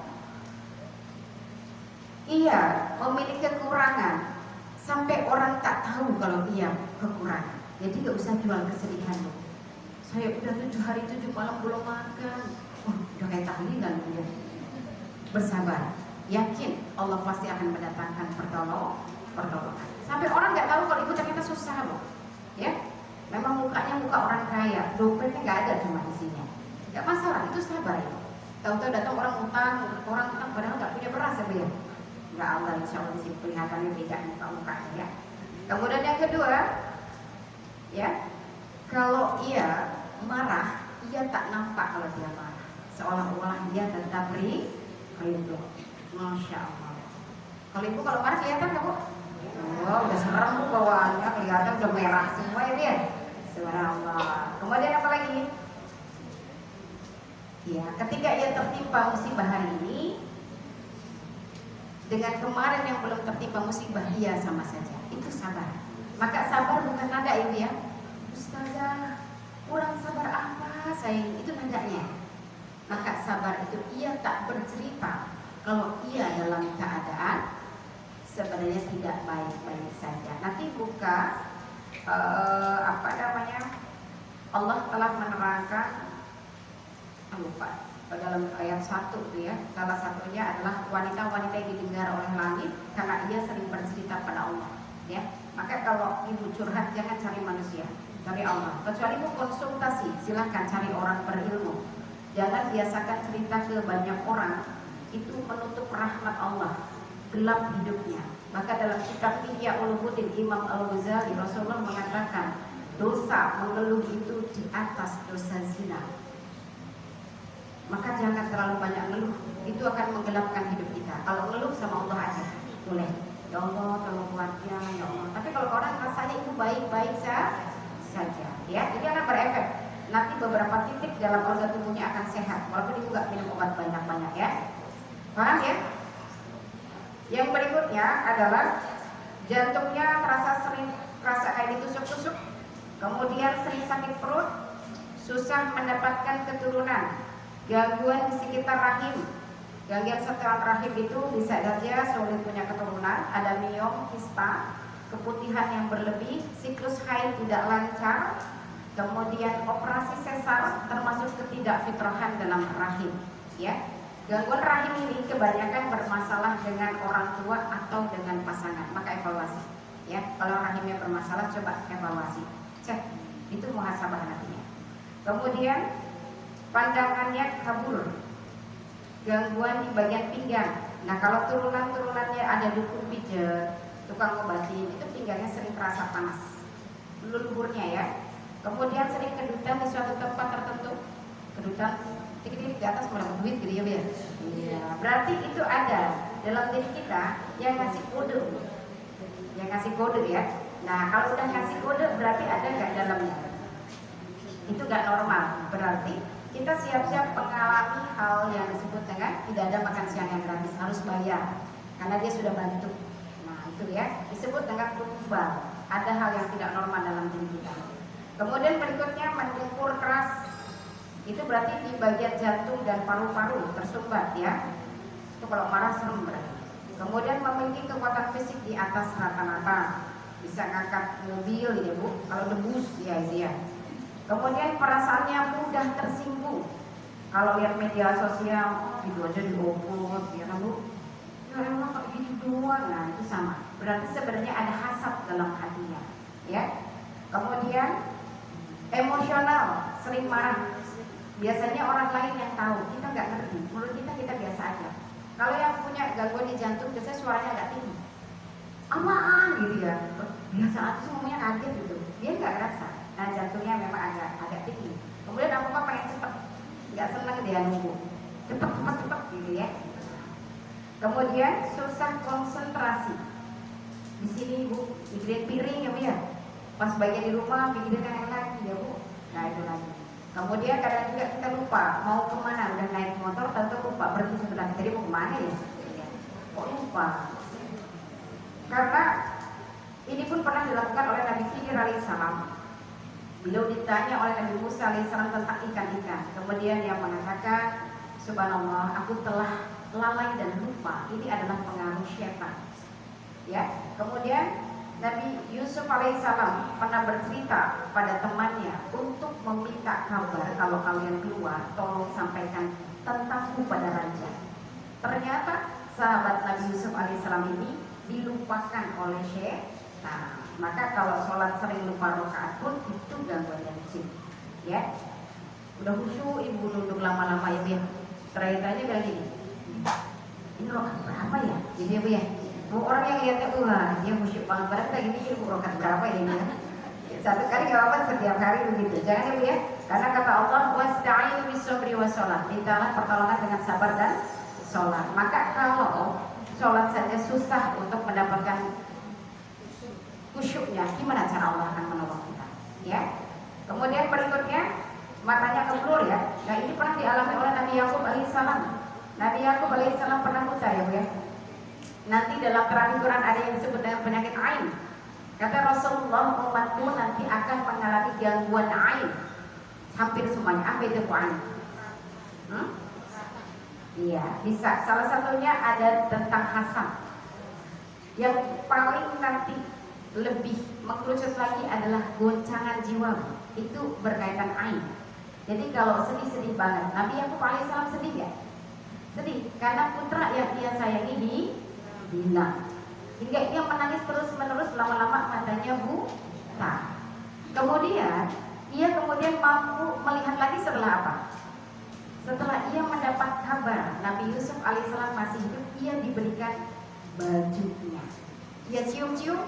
S1: ia memiliki kekurangan sampai orang tak tahu kalau ia kekurangan. Jadi gak usah jual kesedihan loh. Saya udah 7 hari 7 malam belum makan. Udah kayak tahlilan ya. Bersabar, yakin Allah pasti akan mendatangkan pertolongan. Sampai orang nggak tahu kalau ibu ternyata susah loh, ya. Memang mukanya muka orang kaya, dompetnya nggak ada cuma isinya. Nggak masalah, itu sabar ya. Tahu-tahu datang orang utang padahal nggak punya beras ya, Bu ya. Nggak, Allah insya Allah disini kelihatannya beda muka-mukanya ya. Kemudian yang kedua, ya, kalau ia marah, ia tak nampak kalau dia marah. seolah-olah dia tetap rindu. Masya Allah. Kalau ibu kalau marah kelihatan nggak bu? Oh, udah serem bu bawaannya, kelihatan udah merah semua ya dia. Subhanallah. Kemudian apa lagi? Ya, ketika ia tertimpa musibah hari ini dengan kemarin yang belum tertimpa musibah, dia sama saja. Itu sabar. Maka sabar bukan nada ibu ya. Ustazah, kurang sabar apa saya? Itu nadanya. Maka sabar itu ia tak bercerita kalau ia dalam keadaan sebenarnya tidak baik-baik saja. Nanti buka Allah telah menerangkan lupa dalam ayat 1 itu ya. Salah satunya adalah wanita-wanita yang didengar oleh langit karena ia sering bercerita pada Allah ya. Maka kalau ibu curhat jangan cari manusia, cari Allah. Kecuali ibu konsultasi, silahkan cari orang berilmu. Jangan biasakan cerita ke banyak orang, itu menutup rahmat Allah, gelap hidupnya. Maka dalam kitab Ihya Ulumuddin Imam Al-Ghazali, Rasulullah mengatakan dosa mengeluh itu di atas dosa zina. Maka jangan terlalu banyak ngeluh, itu akan menggelapkan hidup kita. Kalau ngeluh sama Allah aja boleh, ya Allah tolong kuatnya ya Allah. Tapi kalau orang rasanya itu baik-baik saja ya, jadi akan berefek. Nanti beberapa titik dalam organ tubuhnya akan sehat, walaupun ibu gak minum obat banyak-banyak ya. Paham ya? Yang berikutnya adalah jantungnya terasa kayak ditusuk-tusuk, kemudian sering sakit perut, susah mendapatkan keturunan, gangguan di sekitar rahim. Gangguan sekitar rahim itu bisa saja sulit punya keturunan, ada miom, kista, keputihan yang berlebih, siklus haid tidak lancar, kemudian operasi sesar termasuk ketidakfitrahan dalam rahim ya. Gangguan rahim ini kebanyakan bermasalah dengan orang tua atau dengan pasangan, maka evaluasi ya. Kalau rahimnya bermasalah coba evaluasi, cek, itu muhasabah nantinya. Kemudian pandangannya kabur, gangguan di bagian pinggang. Nah kalau turunannya ada dukun pijat, tukang obatin, itu pinggangnya sering terasa panas, leluhurnya ya. Kemudian sering kedutan di suatu tempat tertentu, kedutan dikit-dikit di atas mulai duit gitu ya biar. Iya, berarti itu ada dalam diri kita yang ngasih kode ya. Nah kalau udah ngasih kode berarti ada nggak dalamnya? Itu nggak normal, berarti kita siap-siap mengalami hal yang disebut dengan tidak ada makan siang yang gratis, harus bayar karena dia sudah bantu. Nah itu ya disebut dengan kutubah. Ada hal yang tidak normal dalam diri kita. Kemudian berikutnya mendengkur keras. Itu berarti di bagian jantung dan paru-paru tersumbat ya. Itu kalau marah serem berarti. Kemudian memiliki kekuatan fisik di atas rata-rata, bisa ngangkat mobil ya bu. Kalau debus ya itu ya. Kemudian perasaannya mudah tersinggung. Kalau lihat media sosial, itu aja diopot ya kan bu. Ya emang kok gitu doang, nah itu sama. Berarti sebenarnya ada hasad dalam hatinya ya. Kemudian emosional, sering marah. Biasanya orang lain yang tahu, kita nggak ngerti. Menurut kita biasa aja. Kalau yang punya gangguan di jantung, biasanya suaranya agak tinggi. Apaan gitu ya? Biasa aja semuanya kaget gitu. Dia nggak ngerasa. Nah jantungnya memang agak tinggi. Kemudian apa pengen cepet, nggak senang dia nunggu. Cepet gitu ya. Kemudian susah konsentrasi. Di sini bu, mikirin piring ya bu ya. Pas bagian di rumah mikirin yang lagi ya bu. Nah itu lagi. Kemudian kadang juga kita lupa mau kemana, udah naik motor tentu lupa berhenti sebentar, jadi mau kemana ya? Kok lupa? Karena ini pun pernah dilakukan oleh Nabi Khidir alaihissalam. Beliau ditanya oleh Nabi Musa alaihissalam tentang ikan-ikan. Kemudian dia mengatakan, subhanallah, aku telah lalai dan lupa. Ini adalah pengaruh syaitan. Ya. Kemudian Nabi Yusuf alaihissalam pernah bercerita pada temannya untuk meminta kabar kalau kalian keluar, tolong sampaikan tentangku pada raja. Ternyata sahabat Nabi Yusuf alaihissalam ini dilupakan oleh syaitan. Maka kalau sholat sering lupa rakaat pun itu gangguan dari jin. Ya, udah khusyuk ibu duduk lama-lama ya bu. Terakhir aja bilang gini, ini rakaat berapa ya? Jadi ya bu ya. Orang yang lihatnya wah dia khusyuk banget, padahal kayak gini ibu rokat berapa ya dia? Satu kali nggak apa-apa, setiap hari begitu. Jangan ya, karena kata Allah wasta'inu bis-sabri was-shalah. Mintalah pertolongan dengan sabar dan sholat. Maka kalau sholat saja susah untuk mendapatkan khusyuknya, gimana cara Allah akan menolong kita? Ya. Kemudian berikutnya matanya keblur ya. Nah ini pernah dialami oleh Nabi Yakub alaihissalam. Nabi Yakub alaihissalam pernah buta ya Bu ya. Nanti dalam Quran ada yang disebut dengan penyakit ain. Kata Rasulullah, umatku nanti akan mengalami gangguan ain. Hampir semuanya. Apa itu ain? Iya, bisa. Salah satunya ada tentang hasam. Yang paling nanti lebih mengerucut lagi adalah goncangan jiwa. Itu berkaitan ain. Jadi kalau sedih-sedih banget, Nabi Yakub alaihissalam sedih ya? Sedih, karena putra yang dia sayangi dihina. Hingga ia menangis terus-menerus, lama-lama matanya buta. Kemudian ia mampu melihat lagi setelah apa? Setelah ia mendapat kabar Nabi Yusuf alaihissalam masih hidup, ia diberikan bajunya. Ia cium-cium,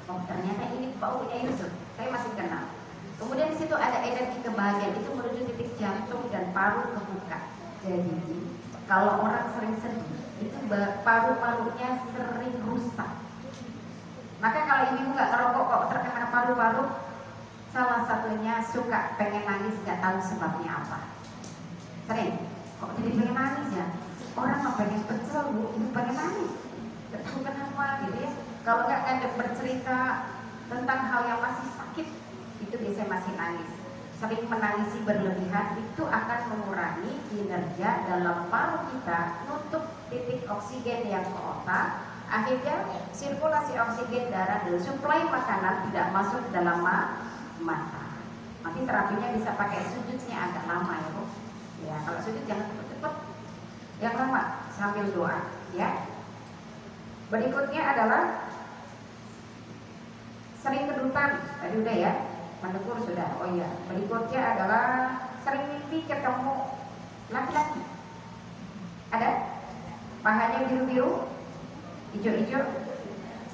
S1: oh ternyata ini baunya Yusuf, saya masih kenal. Kemudian di situ ada energi kebahagiaan, itu menuju titik jantung dan paru kebuka. Jadi kalau orang sering sedih, itu paru-parunya sering rusak. Maka kalau ibu nggak ngerokok kok terkena paru-paru, salah satunya suka pengen nangis, nggak tahu sebabnya apa. Sering, kok jadi pengen nangis ya? Orang mah pengen pecel Bu, ibu pengen nangis. Gak tahu kenapa gitu ya. Kalau nggak ada bercerita tentang hal yang masih sakit, itu biasanya masih nangis. Sering menangisi berlebihan itu akan mengurangi kinerja dalam paru kita, nutup titik oksigen yang ke otak, akhirnya sirkulasi oksigen darah dan suplai makanan tidak masuk ke dalam mata. Nanti terapinya bisa pakai sujudnya agak lama ya Bu. Ya kalau sujud jangan cepet-cepet, yang lama sambil doa ya. Berikutnya adalah sering kedutan, tadi udah ya. Mendekur sudah, oh iya. Berikutnya adalah sering mimpi ketemu laki-laki. Ada? Pahanya biru-biru, hijau-hijau.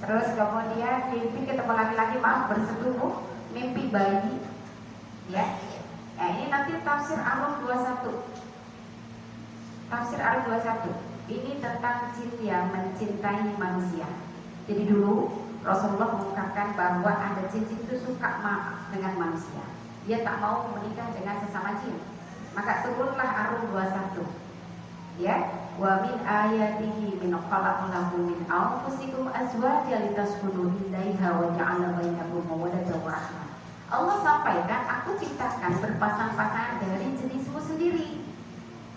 S1: Terus kemudian mimpi ketemu laki-laki, maaf bersetubuh, mimpi bayi. Ya. Nah ini nanti tafsir Ar-Rum 21. Tafsir Ar-Rum 21. Ini tentang jin yang mencintai manusia. Jadi dulu Rasulullah mengungkapkan bahwa ada jin-jin itu suka dengan manusia. Dia tak mau menikah dengan sesama jin. Maka turunlah Ar-Rum 21. Ya, wa min ayatihi min khalaqalakum min anfusikum azwajan litaskunu ilaiha wa ja'ala bainakum mawaddatan wa rahmah. Allah sampaikan, aku ciptakan berpasang-pasangan dari jenismu sendiri,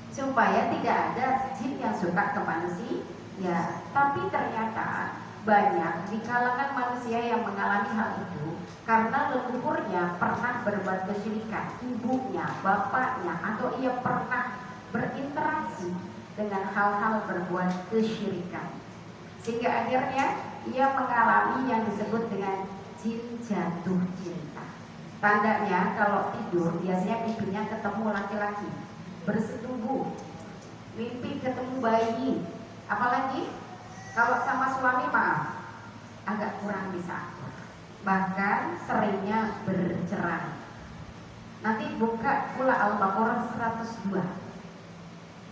S1: supaya tidak ada jin yang suka ke manusia. Ya, tapi ternyata banyak di kalangan manusia yang mengalami hal itu karena leluhurnya pernah berbuat kesyirikan, ibunya, bapaknya, atau ia pernah berinteraksi dengan hal-hal berbuat kesyirikan, sehingga akhirnya ia mengalami yang disebut dengan jin jatuh cinta. Tandanya kalau tidur biasanya mimpinya ketemu laki-laki, bersetubuh, mimpi ketemu bayi, apalagi kalau sama suami maaf agak kurang bisa akur, bahkan seringnya bercerai. Nanti buka pula Al-Baqarah 102.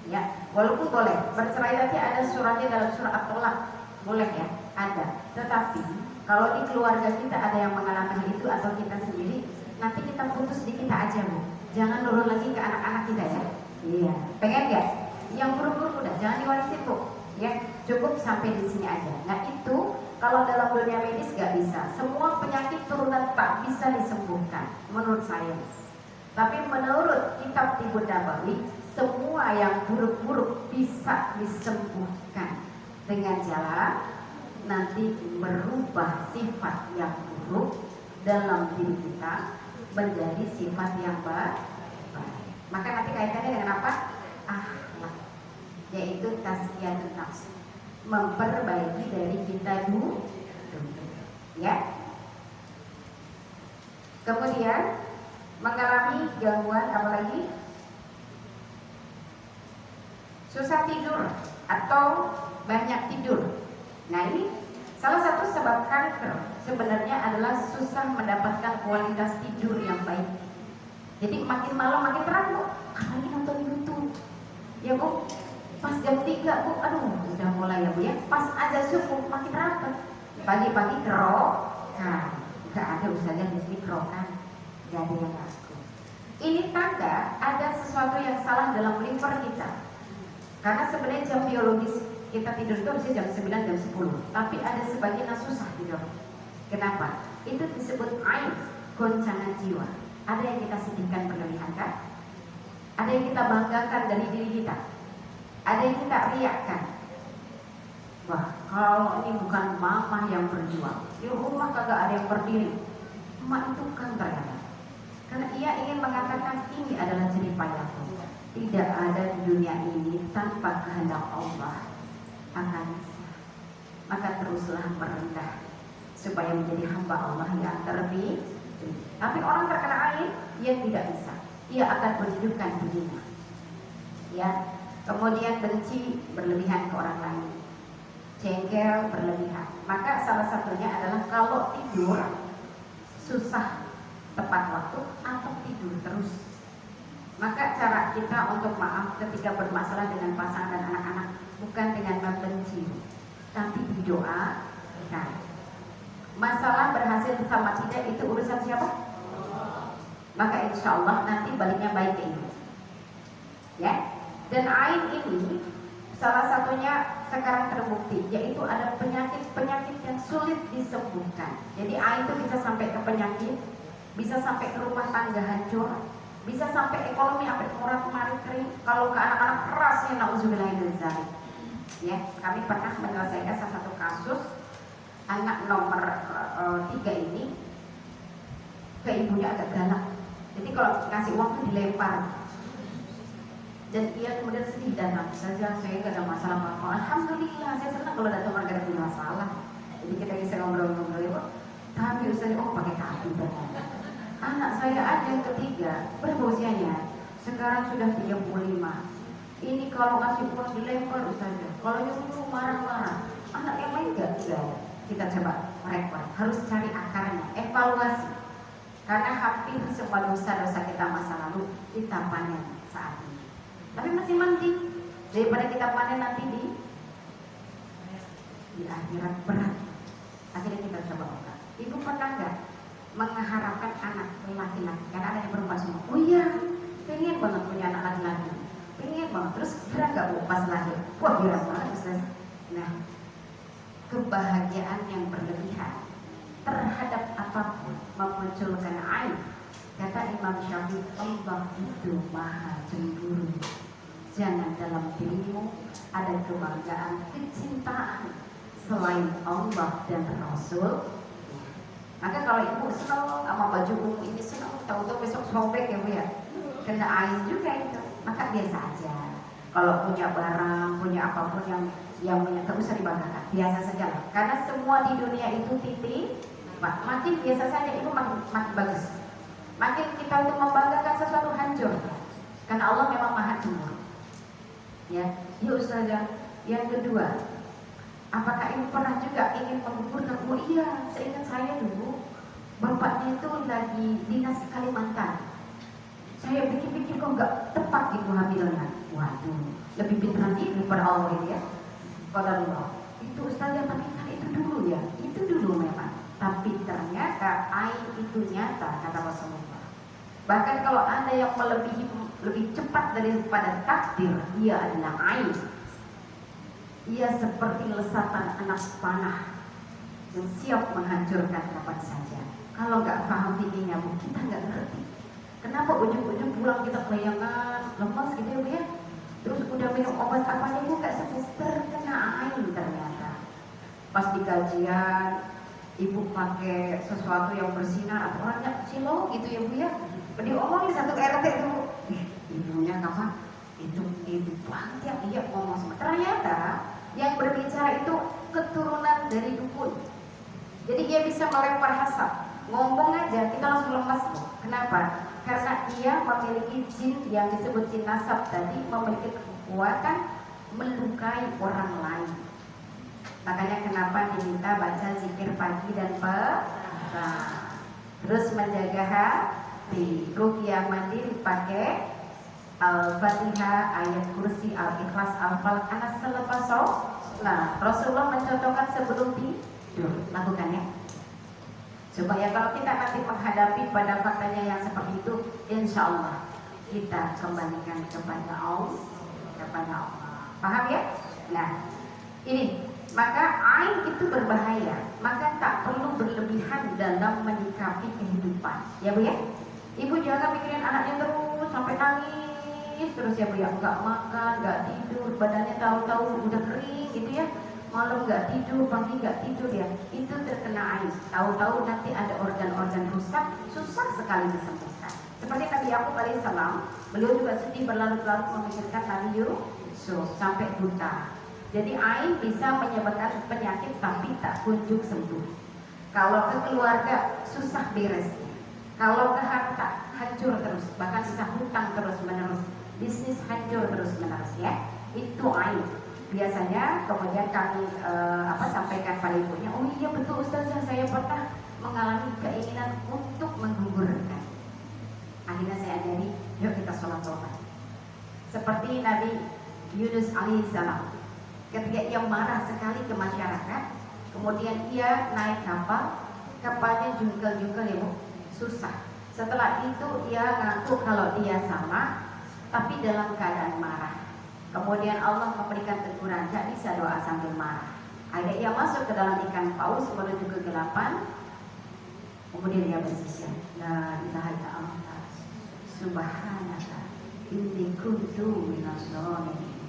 S1: Ya, walaupun boleh bercerai nanti ada suratnya dalam surah At-Tolak, boleh ya, ada. Tetapi kalau di keluarga kita ada yang mengalami hal itu atau kita sendiri, nanti kita putus di kita aja Bu. Jangan nurun lagi ke anak-anak kita ya. Iya, pengen gak? Yang buruk-buruk udah jangan diwarisin Bu. Ya, cukup sampai di sini aja. Nah itu kalau dalam dunia medis gak bisa. Semua penyakit turunan tak bisa disembuhkan menurut sains. Tapi menurut kitab Tibun Nabawi, semua yang buruk-buruk bisa disembuhkan dengan cara nanti merubah sifat yang buruk dalam diri kita menjadi sifat yang baik. Maka nanti kaitannya dengan apa? Akhlak, yaitu tazkiyatun nafs, memperbaiki dari kita dulu, ya. Kemudian mengalami gangguan apalagi susah tidur atau banyak tidur. Nah ini Salah satu sebab kanker sebenarnya adalah susah mendapatkan kualitas tidur yang baik. Jadi makin malam makin terang bu, apalagi nonton YouTube. Ya bu, pas jam 3 bu, aduh udah mulai ya bu ya. Pas azan subuh makin rapet. Pagi-pagi kerokan, nggak ada usahanya di sini kerokan, nggak ada yang ngaku. Ini tanda ada sesuatu yang salah dalam liver kita. Karena sebenarnya jam biologis kita tidur itu harusnya jam 9, jam 10. Tapi ada sebagian yang susah tidur. Kenapa? Itu disebut ain, goncangan jiwa. Ada yang kita sedihkan berlebihan kan? Ada yang kita banggakan dari diri kita. Ada yang kita riakkan. Wah, kalau ini bukan mama yang berjuang, di rumah kagak ada yang berdiri. Emak itu kan ternyata. Karena ia ingin mengatakan ini adalah jerih payahku. Tidak ada di dunia ini tanpa kehendak Allah akan bisa. Maka teruslah merendah supaya menjadi hamba Allah yang terpilih. Tapi orang terkena air, ia tidak bisa. Ia akan menunjukkan dirinya. Ya, kemudian benci berlebihan ke orang lain, jengkel berlebihan. Maka salah satunya adalah kalau tidur susah tepat waktu atau tidur terus. Maka cara kita untuk maaf ketika bermasalah dengan pasangan dan anak-anak bukan dengan membenci, tapi didoakan. Masalah berhasil sama tidak itu urusan siapa? Maka insya Allah nanti baliknya baik ini. Ya. Dan ain ini salah satunya sekarang terbukti, yaitu ada penyakit-penyakit yang sulit disembuhkan. Jadi ain itu bisa sampai ke penyakit, bisa sampai ke rumah tangga hancur, bisa sampai ekonomi sampai murah kemarin kering. Kalau ke anak-anak kerasnya nauzubillahiminzalik. Ya, kami pernah menyelesaikan salah satu kasus anak nomor 3 ini ke ibunya agak galak. Jadi kalau kasih uang tuh dilempar. Dan dia kemudian sedih datang. Saya nggak ada masalah apa-apa. Alhamdulillah, saya senang kalau datang orang gak ada punya masalah. Jadi kita bisa ngobrol-ngobrol ya, tapi usahanya pakai kaki ternyata. Anak saya aja yang ketiga, berapa usianya? Sekarang sudah 35. Ini kalau kasih uang dilempar usahanya. Kalau nyuruh marah-marah. Anak yang lain enggak. Kita coba mereka harus cari akarnya, evaluasi. Karena hampir semua dosa-dosa kita masa lalu kita panen saat ini. Tapi masih mending daripada kita panen nanti di akhirat berat. Akhirnya kita coba buka. Ibu pernah nggak mengharapkan anak laki-laki? Karena ada yang perempuan semua. Oh iya, pengen banget punya anak laki-laki. Pengen banget. Terus kira nggak bu pas lahir? Wah kira banget Ustaz. Nah, kebahagiaan yang berlebihan terhadap apapun memunculkan aib. Kata Imam Syafi'i, Allah itu maha cemburu. Jangan dalam dirimu ada kebanggaan, kecintaan selain Allah dan Rasul. Maka kalau ibu senang sama baju ungu ini senang, tahu-tahu besok sobek ya bu ya, kena aib juga itu. Maka biasa aja. Kalau punya barang, punya apapun yang tak usah dibanggakan, biasa saja lah. Karena semua di dunia itu titik. Makin biasa saja itu makin bagus. Makin kita untuk membanggakan sesuatu hancur. Karena Allah memang maha cemburu. Ya Ustazah. Yang kedua, apakah ibu pernah juga ingin menggugurkan? Oh iya, seingat saya dulu bapaknya itu lagi dinas di Kalimantan. Saya pikir-pikir kok nggak tepat gitu hamilnya. Waduh, lebih pintar ini pada Allah ya. Pada Allah. Itu Ustazah, tapi kan itu dulu ya. Itu dulu memang. Tapi ternyata air itu nyata, kata Rasulullah. Bahkan kalau ada yang melebihi lebih cepat daripada takdir, ia adalah air. Ia seperti lesatan anak panah yang siap menghancurkan kapan saja. Kalau nggak paham fikihnya bu, kita nggak ngerti. Kenapa ujung-ujung pulang kita kelayangan, lemas gitu ya bu ya? Terus udah minum obat apa bu nggak sembuh, terkena air ternyata. Pas di kajian ibu pakai sesuatu yang bersinar atau orangnya silo gitu ya bu ya, diomongin satu RT itu ibunya kapan itu ibu banget ya dia ngomong sama, ternyata yang berbicara itu keturunan dari dukun. Jadi dia bisa melempar hasad, ngomong aja kita langsung lemas bu. Kenapa? Karena ia memiliki jin yang disebut jin nasab tadi, memiliki kekuatan melukai orang lain. Makanya kenapa diminta baca zikir pagi dan petang. Terus menjaga hati, ruqyah mandiri pakai Al-Fatihah, ayat kursi, Al-Ikhlas, Al-Falaq, anas selepas Nah, Rasulullah mencontohkan sebelum tidur. Lakukan ya. Supaya kalau kita nanti menghadapi pada faktanya yang seperti itu, insya Allah kita kembalikan kepada Allah. Paham ya? Nah, ini maka ain itu berbahaya. Maka tak perlu berlebihan dalam menyikapi kehidupan. Ya Bu ya? Ibu jangan mikirin anaknya terus sampai nangis terus ya Bu ya. Enggak makan, enggak tidur, badannya tahu-tahu udah kering gitu ya. Malam nggak tidur, pagi nggak tidur ya, itu terkena ain. Tahu-tahu nanti ada organ-organ rusak, susah sekali disembuhkan. Seperti Nabi Yakub alaihissalam, beliau juga sedih berlarut-larut memikirkan Nabi Yusuf sampai buta. Jadi ain bisa menyebabkan penyakit tapi tak kunjung sembuh. Kalau ke keluarga susah beresnya, kalau ke harta hancur terus, bahkan bisa hutang terus menerus, bisnis hancur terus menerus ya. Itu ain. Biasanya kemudian kami sampaikan pada ibunya, oh iya betul Ustazah, saya pernah mengalami keinginan untuk menggugurkan. Akhirnya saya ajari, yuk kita sholat tobat. Seperti Nabi Yunus alaihissalam, ketika ia marah sekali ke masyarakat, kemudian ia naik kapal, kapalnya jungkel-jungkel ya Bu, susah. Setelah itu ia ngaku kalau dia salah, tapi dalam keadaan marah. Kemudian Allah memberikan teguran, tak bisa doa sambil marah. Akhirnya ia masuk ke dalam ikan paus menuju kegelapan. Kemudian dia berzikir, la ilaha illallah, subhanaka inni kuntu minadh dhalimin.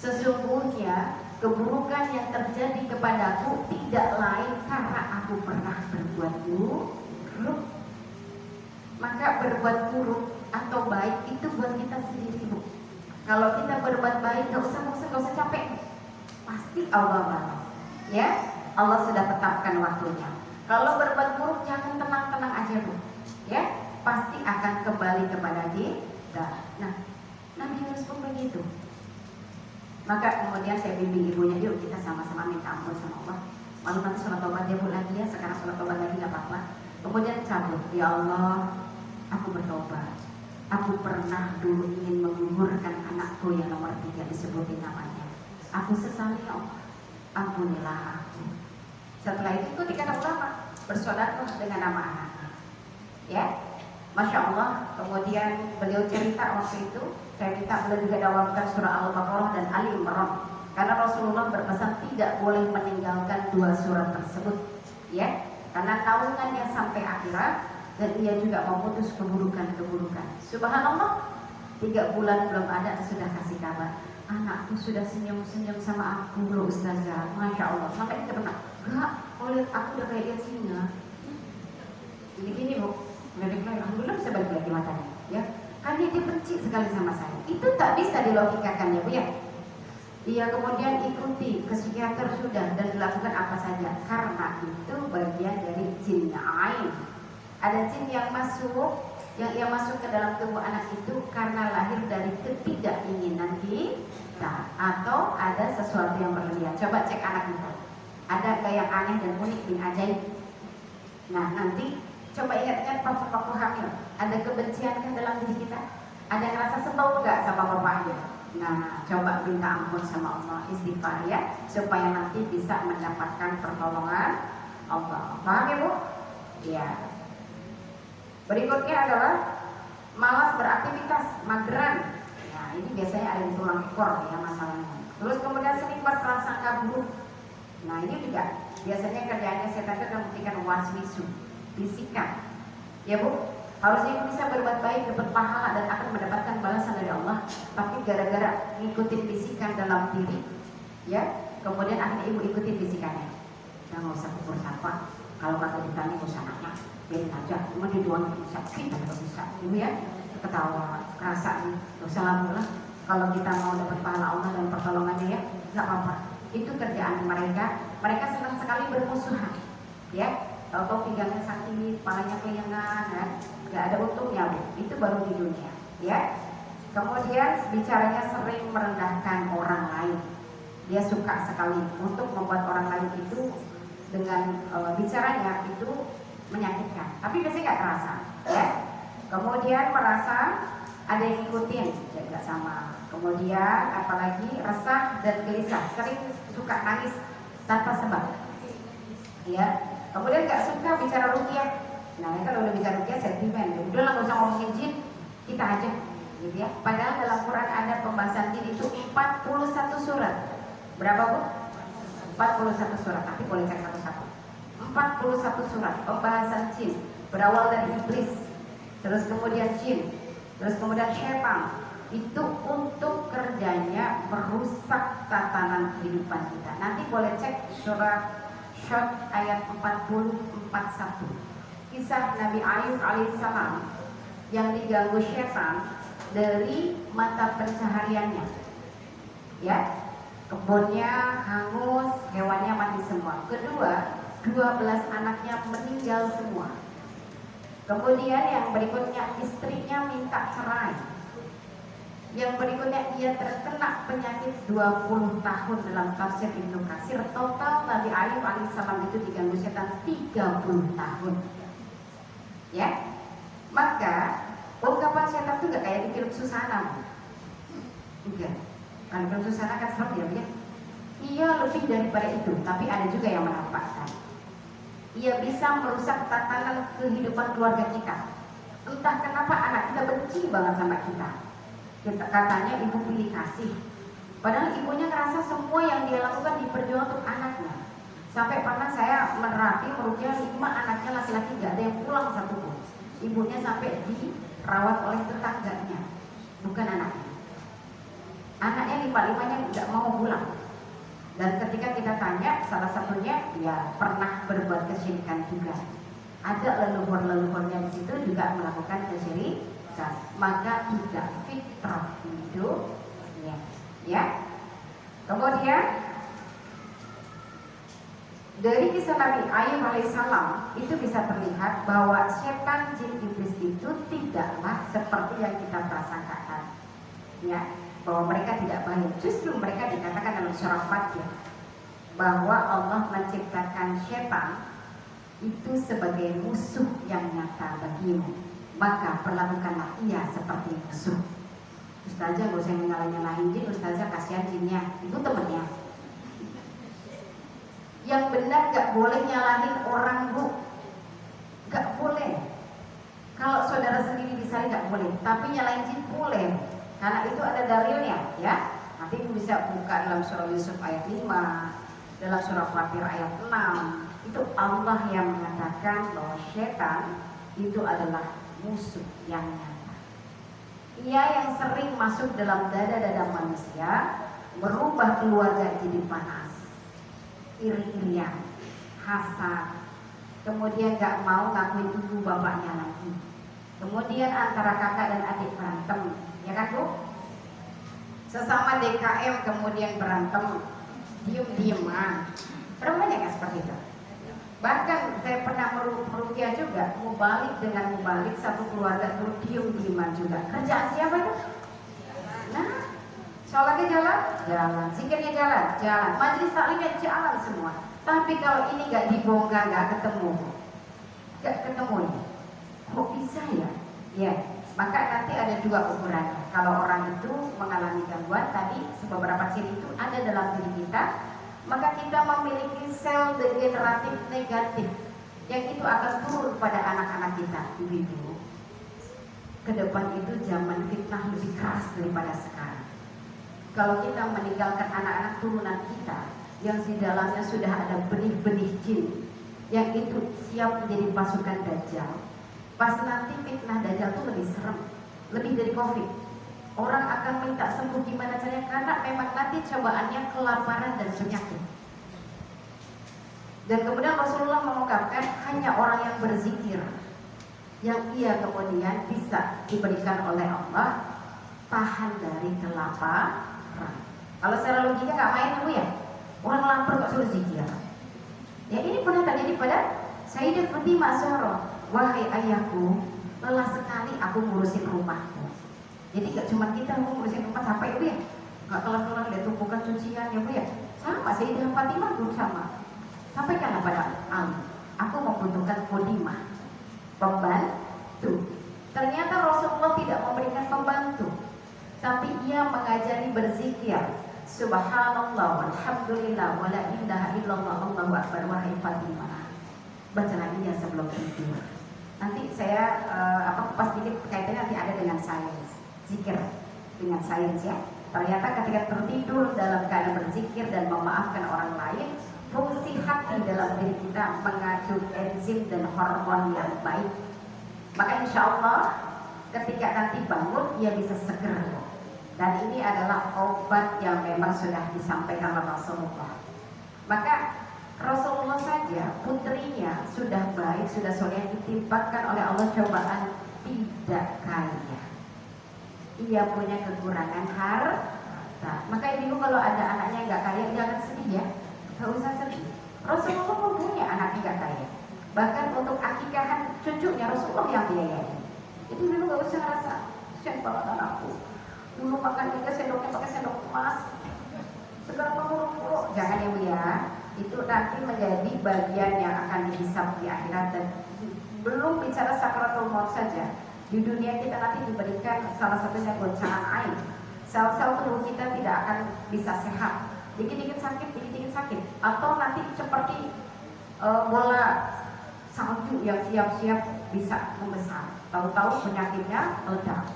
S1: Sesungguhnya keburukan yang terjadi kepadaku tidak lain karena aku pernah berbuat buruk. Maka berbuat buruk atau baik itu buat kita sendiri Bu. Kalau kita berbuat baik, gak usah capek, pasti Allah balas. Ya, Allah sudah tetapkan waktunya. Kalau berbuat buruk jangan tenang-tenang aja Bu. Ya, pasti akan kembali kepada kita. Nah, Nabi Yunus pun begitu. Maka kemudian saya bimbing ibunya, yuk kita sama-sama minta ampun sama Allah. Malu nanti sholat tobat dia Bu lagi ya, sekarang sholat tobat lagi gak apa-apa. Kemudian cabut, ya Allah, aku bertobat. Aku pernah dulu ingin menggugurkan anakku yang nomor 3 disebutin namanya. Aku sesali ya Allah, ampunilah aku. Setelah itu ikutikan ulama, bersodakoh dengan nama anaknya. Ya, Masya Allah. Kemudian beliau cerita waktu itu, saya minta beliau juga dawamkan surah Al-Baqarah dan Ali Imran, karena Rasulullah berpesan tidak boleh meninggalkan 2 surat tersebut. Ya, karena naungannya sampai akhirat. Dan ia juga memutus keburukan-keburukan. Subhanallah, 3 bulan belum ada sudah kasih kabar, anakku sudah senyum-senyum sama aku loh Ustazah. Masya Allah. Sampai kita pernah, enggak, oleh aku udah kayak lihat singa. Gini Bu, alhamdulillah bisa balik lagi matanya. Ya, kan dia benci sekali sama saya. Itu tak bisa dilogikakan ya Bu ya. Dia kemudian ikuti ke psikiater sudah dan dilakukan apa saja, karena itu bagian dari jin ain. Ada jin yang ia masuk ke dalam tubuh anak itu karena lahir dari ketidakinginan kita, atau ada sesuatu yang berlebihan. Coba cek anak kita, ada gaya aneh dan unik bin ajaib. Nah nanti coba ingat-ingat pas waktu hamil, ada kebencian kan dalam diri kita? Ada ngerasa sebel nggak sama bapaknya? Nah coba minta ampun sama Allah, istighfar ya, supaya nanti bisa mendapatkan pertolongan Allah. Paham ya Bu? Iya. Berikutnya adalah malas beraktivitas, mageran. Nah ini biasanya ada di tulang ekor ya masalahnya. Terus kemudian sering berprasangka buruk. Nah ini juga biasanya kerjaannya setan itu memberikan waswisu, bisikan. Ya Bu, harusnya ibu bisa berbuat baik, dapat pahala dan akan mendapatkan balasan dari Allah. Tapi gara-gara ngikutin bisikan dalam diri, ya, kemudian akhirnya ibu ikutin bisikannya. Jangan usah kubur sampah. Kalau kata ditanya usah nanya. Biarin aja, cuma di doang bisa, kita juga bisa. Ibu ya, ketawa, rasa nih, dosa alhamdulillah. Kalau kita mau dapat pahala Allah dan pertolongannya ya, nggak apa-apa. Itu kerjaan mereka. Mereka senang sekali bermusuhan, ya. Tahu-tahu pinggangnya sakit, kepalanya kelengan, kan? Nggak ada untungnya, Bu. Itu baru di dunia, ya. Kemudian bicaranya sering merendahkan orang lain. dia suka sekali untuk membuat orang lain itu dengan bicaranya itu menyakitkan, tapi biasanya nggak terasa, ya. Kemudian merasa ada yang ngikutin, juga sama. Kemudian apalagi resah dan gelisah, sering suka nangis tanpa sebab, ya. Kemudian nggak suka bicara ruqyah. Nah, kalau udah bicara ruqyah sentimen, udah lah nggak usah ngomongin jin, kita aja, gitu ya. Padahal dalam Quran ada pembahasan jin itu 41 surat. Berapa, Bu? 41 surat, tapi boleh cek satu-satu. 41 surat pembahasan jin, berawal dari iblis, terus kemudian jin, terus kemudian syaitan. Itu untuk kerjanya merusak tatanan kehidupan kita. Nanti boleh cek surah Syad ayat 40-41. Kisah Nabi Ayub alaihissalam yang diganggu syaitan dari mata pencahariannya, ya. Kebunnya hangus, hewannya mati semua. Kedua, 12 anaknya meninggal semua. Kemudian yang berikutnya istrinya minta cerai. Yang berikutnya ia terkena penyakit 20 tahun dalam tafsir Ibnu Katsir. Total Nabi Ayub alaihissalam itu diganggu setan 30 tahun. Ya. Maka ungkapan setan itu gak kayak di film Susana. Enggak. Kan film Susana kan serem ya, iya lebih daripada itu, tapi ada juga yang menampakkan. Ia bisa merusak tatanan kehidupan keluarga kita. Entah kenapa anak kita benci banget sama kita. Katanya ibu pilih kasih. Padahal ibunya ngerasa semua yang dia lakukan diperjuangkan untuk anaknya. Sampai pernah saya menerapi merugikan 5 anaknya laki-laki, gak ada yang pulang satupun. Ibunya sampai dirawat oleh tetangganya, bukan anaknya. Anaknya 5-5-nya nggak mau pulang. Dan ketika kita tanya, salah satunya ya pernah berbuat kesyirikan juga. Ada leluhur-leluhurnya di situ juga melakukan kesyirikan. Maka tidak fitrah hidupnya, ya. Kemudian dari kisah Nabi Ayub alaihissalam itu bisa terlihat bahwa setan jin iblis itu tidaklah seperti yang kita prasangkakan, ya. Bahwa mereka tidak baik. Justru mereka dikatakan dalam surah Fatir bahwa Allah menciptakan setan itu sebagai musuh yang nyata bagimu, maka perlakukanlah ia seperti musuh. Ustazah gak usah nyalahin jin, ustazah kasihan jinnya, itu temennya. Yang benar gak boleh nyalahin orang, Bu, gak boleh. Kalau saudara sendiri bisa gak boleh, tapi nyalahin jin boleh. Karena itu ada dalilnya, ya. Nanti bisa buka dalam surah Yusuf ayat 5, dalam surah Fatir ayat 6. Itu Allah yang mengatakan bahwa setan itu adalah musuh yang nyata. Ia yang sering masuk dalam dada-dada manusia, merubah keluarga jadi panas, iri-irian, hasad, kemudian gak mau ngakuin ibu bapaknya lagi. Kemudian antara kakak dan adik berantem, ya kan, Bu? Sesama DKM kemudian berantem, diem-dieman. Berapa banyak ya seperti itu? Bahkan saya pernah meruqyah juga, mubalik dengan mubalik satu keluarga tuh diem-dieman juga. Kerjaan siapa itu? Nah, sholatnya jalan, jalan, zikirnya jalan, jalan, majelis taklimnya jalan semua. Tapi kalau ini gak dibongkar, gak ketemu ini. Kok bisa ya? Ya. Maka nanti ada 2 ukurannya. Kalau orang itu mengalami gangguan tadi, beberapa ciri itu ada dalam diri kita, maka kita memiliki sel degeneratif negatif yang itu akan turun pada anak-anak kita. Ibu-ibu, ke depan itu zaman fitnah lebih keras daripada sekarang. Kalau kita meninggalkan anak-anak turunan kita yang di dalamnya sudah ada benih-benih jin yang itu siap menjadi pasukan Dajjal, pas nanti fitnah Dajjal itu lebih serem, lebih dari COVID. Orang akan minta sembuh gimana caranya, karena memang nanti cobaannya kelaparan dan penyakit. Dan kemudian Rasulullah mengungkapkan hanya orang yang berzikir yang ia kemudian bisa diberikan oleh Allah tahan dari kelaparan. Kalau secara logika nggak main, Bu, ya. Orang lapar kok suruh zikir. Ya ini pernah terjadi pada Sayyidah Fatimah Zahra. Wahai ayahku, lelah sekali aku ngurusin rumahku. Jadi gak cuma kita ngurusin rumah sampai itu, ya. nggak kelar-kelar lihat tumpukan cucian ya Bu ya. Sama Sayyidah Fatimah pun sama. Sampaikanlah pada Ali, aku membutuhkan kodimah, pembantu. Ternyata Rasulullah tidak memberikan pembantu, tapi ia mengajari berzikir. Subhanallah, walhamdulillah, wala ilaha illallah, Allahu akbar, wahai Fatimah. Bacalah ini sebelum tidur. Nanti saya kupas sedikit kaitannya nanti ada dengan sains, zikir dengan sains ya. Ternyata ketika tertidur dalam keadaan berzikir dan memaafkan orang lain, fungsi hati dalam diri kita mengandung enzim dan hormon yang baik. Maka insya Allah ketika nanti bangun ia bisa seger. Dan ini adalah obat yang memang sudah disampaikan oleh Rasulullah. Maka Rasulullah saja putrinya sudah baik, sudah soleh, ditimpakan oleh Allah cobaan tidak kaya. Ia punya kekurangan harta. Maka ibu kalau ada anaknya nggak kaya jangan sedih ya, nggak usah sedih. Rasulullah pun punya anak nggak kaya. Bahkan untuk akikahan cucunya Rasulullah yang biayai. Itu dulu nggak usah ngerasa siapa anakku. Dulu makan juga sendoknya pakai sendok emas. Sekarang mengurung-urung. Jangan ya Bu ya. Itu nanti menjadi bagian yang akan dihisab di akhirat. Dan belum bicara sakaratul maut saja. Di dunia kita nanti diberikan salah satunya goncangan air. Sel-sel tubuh kita tidak akan bisa sehat. Dikit-dikit sakit, dikit-dikit sakit. Atau nanti seperti bola salju yang siap-siap bisa membesar. Tahu-tahu penyakitnya meledak.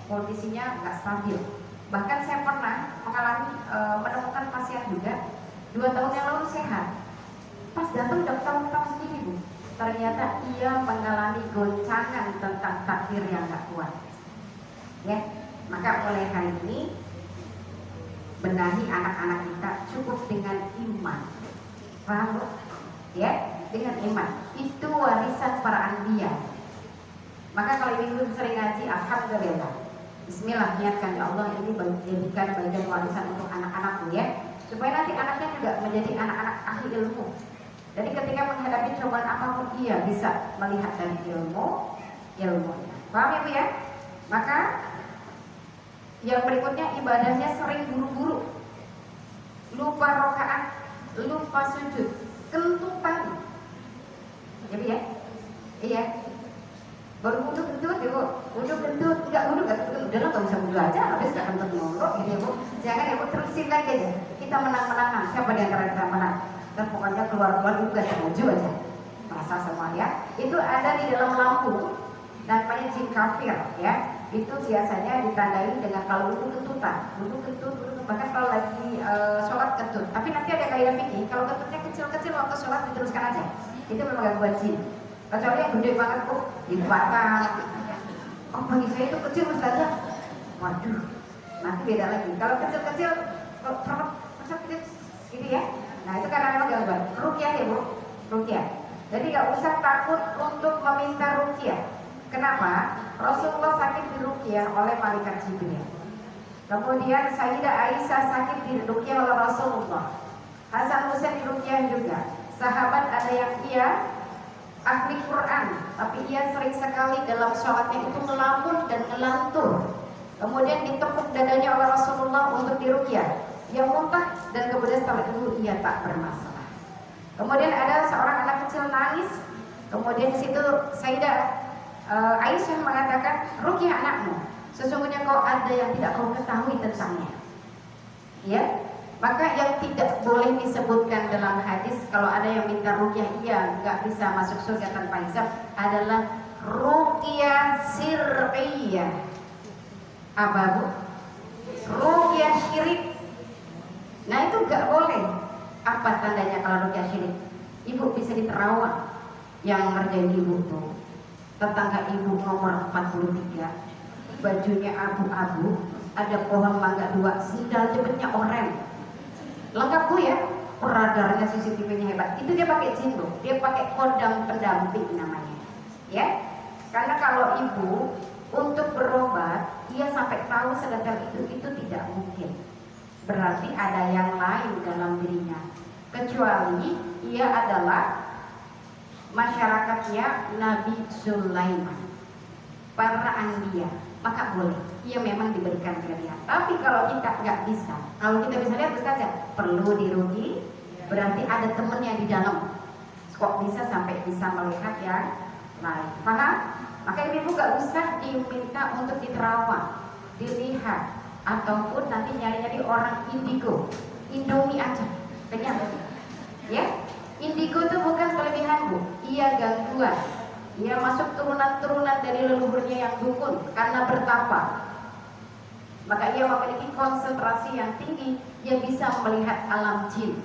S1: Kondisinya nggak stabil. Bahkan saya pernah mengalami menemukan pasien juga 2 tahun yang lalu sehat. Pas datang dokter tahu sendiri Bu, ternyata ia mengalami goncangan tentang takdir yang nggak kuat. Ya, maka mulai hari ini benahi anak-anak kita cukup dengan iman. Paham Bu? Ya, dengan iman. Itu warisan para anbiya. Maka kalau ibu sering ngaji, alhamdulillah. Bismillah, niatkan ya Allah ini jadikan bagian warisan untuk anak-anakku ya, supaya nanti anaknya juga menjadi anak-anak ahli ilmu. Jadi ketika menghadapi cobaan apapun ia bisa melihat dari ilmunya. Paham ya Bu ya? Maka yang berikutnya ibadahnya sering buru-buru, lupa rakaat, lupa sujud, kentutan. Ya Bu ya? Iya. Baru wudhu kentut ya Bu, wudhu kentut, enggak wudhu nggak kentut, udah lah nggak usah wudhu aja, habis nggak kentut mulu gitu ya Bu. Jangan ya Bu, terusin lagi aja. Kita menang-menangan, siapa di antara kita menang? Dan pokoknya keluar-keluar juga maju aja. Merasa semua ya. Itu ada di dalam lampu, namanya jin kafir ya. Itu biasanya ditandai dengan kalau wudhu kentutan, wudhu kentut, bahkan kalau lagi sholat kentut. Tapi nanti ada kaidah fikih, kalau kentutnya kecil-kecil waktu sholat diteruskan aja. Itu memang gangguan jin. Kecuali yang gede banget Bu, dibakar. Oh bagi saya itu kecil Ustazah. Waduh, nanti beda lagi. Kalau kecil-kecil, kecil gitu ya. Nah itu karena memang gangguan. Ruqyah ya Bu, ruqyah. Jadi gak usah takut untuk meminta ruqyah. Kenapa? Rasulullah sakit di ruqyah oleh malaikat Jibril. Kemudian Sayyidah Aisyah sakit di ruqyah oleh Rasulullah. Hasan Husain di ruqyah juga. Sahabat ada yang ahli Quran, tapi ia sering sekali dalam sholatnya itu melamun dan ngelantur. Kemudian ditepuk dadanya oleh Rasulullah untuk diruqyah. Ia muntah dan kemudian setelah itu ia tak bermasalah. Kemudian ada seorang anak kecil nangis. Kemudian di situ Sayyidah Aisyah mengatakan, ruqyah anakmu. Sesungguhnya kau ada yang tidak kau ketahui tentangnya. Ya. Maka yang tidak boleh disebutkan dalam hadis kalau ada yang minta ruqyah ia nggak bisa masuk surga tanpa hisab adalah ruqyah sirriyah. Apa Bu? Ruqyah syirik. Nah itu nggak boleh. Apa tandanya kalau ruqyah syirik? Ibu bisa diterawang. Yang ngerjain ibu tuh tetangga ibu nomor 43, bajunya abu-abu, ada pohon mangga 2, sendal jepitnya oranye. Lengkap Bu ya, radarnya CCTV-nya hebat. Itu dia pakai jin tuh, dia pakai kodam pendamping namanya. Ya, karena kalau ibu untuk berobat, ia sampai tahu sedetail itu tidak mungkin. Berarti ada yang lain dalam dirinya. Kecuali ia adalah masyarakatnya Nabi Sulaiman, para anbiya. maka boleh, ia memang diberikan pilihan. Tapi kalau kita nggak bisa, kalau kita bisa lihat saja perlu dirugi, berarti ada temennya di dalam. Kok bisa sampai bisa melihat yang lain? Paham? Maka ibu nggak usah diminta untuk diterawang, dilihat, ataupun nanti nyari-nyari orang indigo, Indomie aja, kenyang, ya? Indigo itu bukan kelebihan bu, ia gangguan. Ia masuk turunan-turunan dari leluhurnya yang dukun karena bertapa. Maka ia memiliki konsentrasi yang tinggi yang bisa melihat alam jin.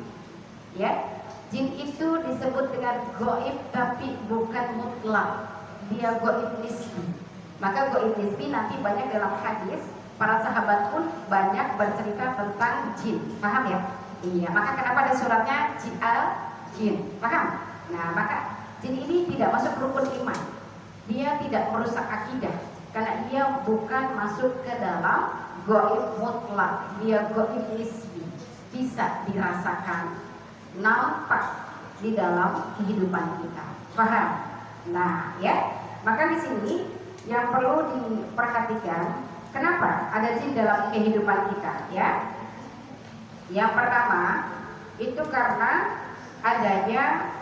S1: Ya, jin itu disebut dengan goib tapi bukan mutlak. Dia goib nisbi. Maka goib nisbi nanti banyak dalam hadis. Para sahabat pun banyak bercerita tentang jin. Paham ya? Iya. Maka kenapa ada suratnya jin? Paham? Nah, maka jin ini tidak masuk rukun iman. Dia tidak merusak akidah karena dia bukan masuk ke dalam goib mutlak. Dia goib nisbi, bisa dirasakan, nampak di dalam kehidupan kita. Paham? Nah, ya. Maka di sini yang perlu diperhatikan, kenapa ada jin dalam kehidupan kita, ya? Yang pertama itu karena adanya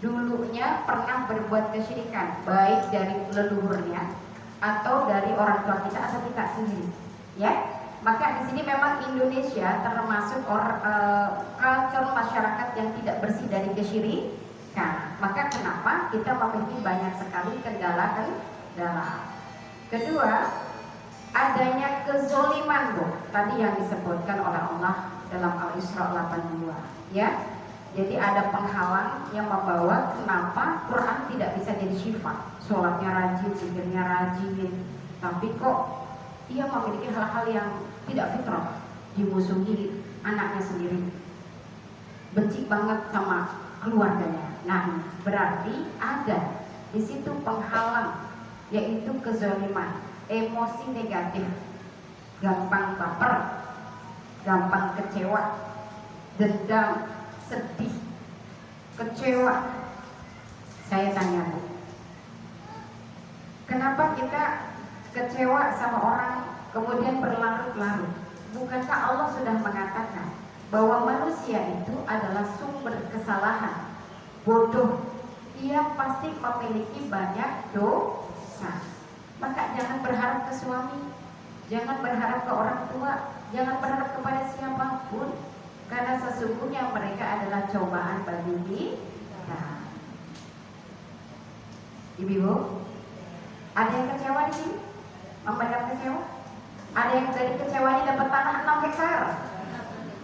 S1: dulunya pernah berbuat kesyirikan, baik dari leluhurnya atau dari orang tua kita atau kita sendiri, ya. Maka di sini memang Indonesia termasuk culture masyarakat yang tidak bersih dari kesyirikan. Maka kenapa kita memiliki banyak sekali kendala. Kedua, adanya kezoliman bu, tadi yang disebutkan oleh Allah dalam Al-Isra 82, ya. Jadi ada penghalang yang membawa kenapa Quran tidak bisa jadi syifa. Sholatnya rajin, zikirnya rajin, tapi kok ia memiliki hal-hal yang tidak fitrah, dimusuhi anaknya sendiri, benci banget sama keluarganya. Nah, berarti ada di situ penghalang, yaitu kezaliman, emosi negatif, gampang baper, gampang kecewa, dendam, sedih, kecewa. Saya tanya bu, kenapa kita kecewa sama orang kemudian berlarut-larut? Bukankah Allah sudah mengatakan bahwa manusia itu adalah sumber kesalahan, bodoh, ia pasti memiliki banyak dosa. Maka jangan berharap ke suami, jangan berharap ke orang tua, jangan berharap kepada siapapun, karena sesungguhnya mereka adalah cobaan bagi kita. Ibu, ada yang kecewa di sini? Memendam kecewa? Ada yang dari kecewanya dapat tanah 6 hektar?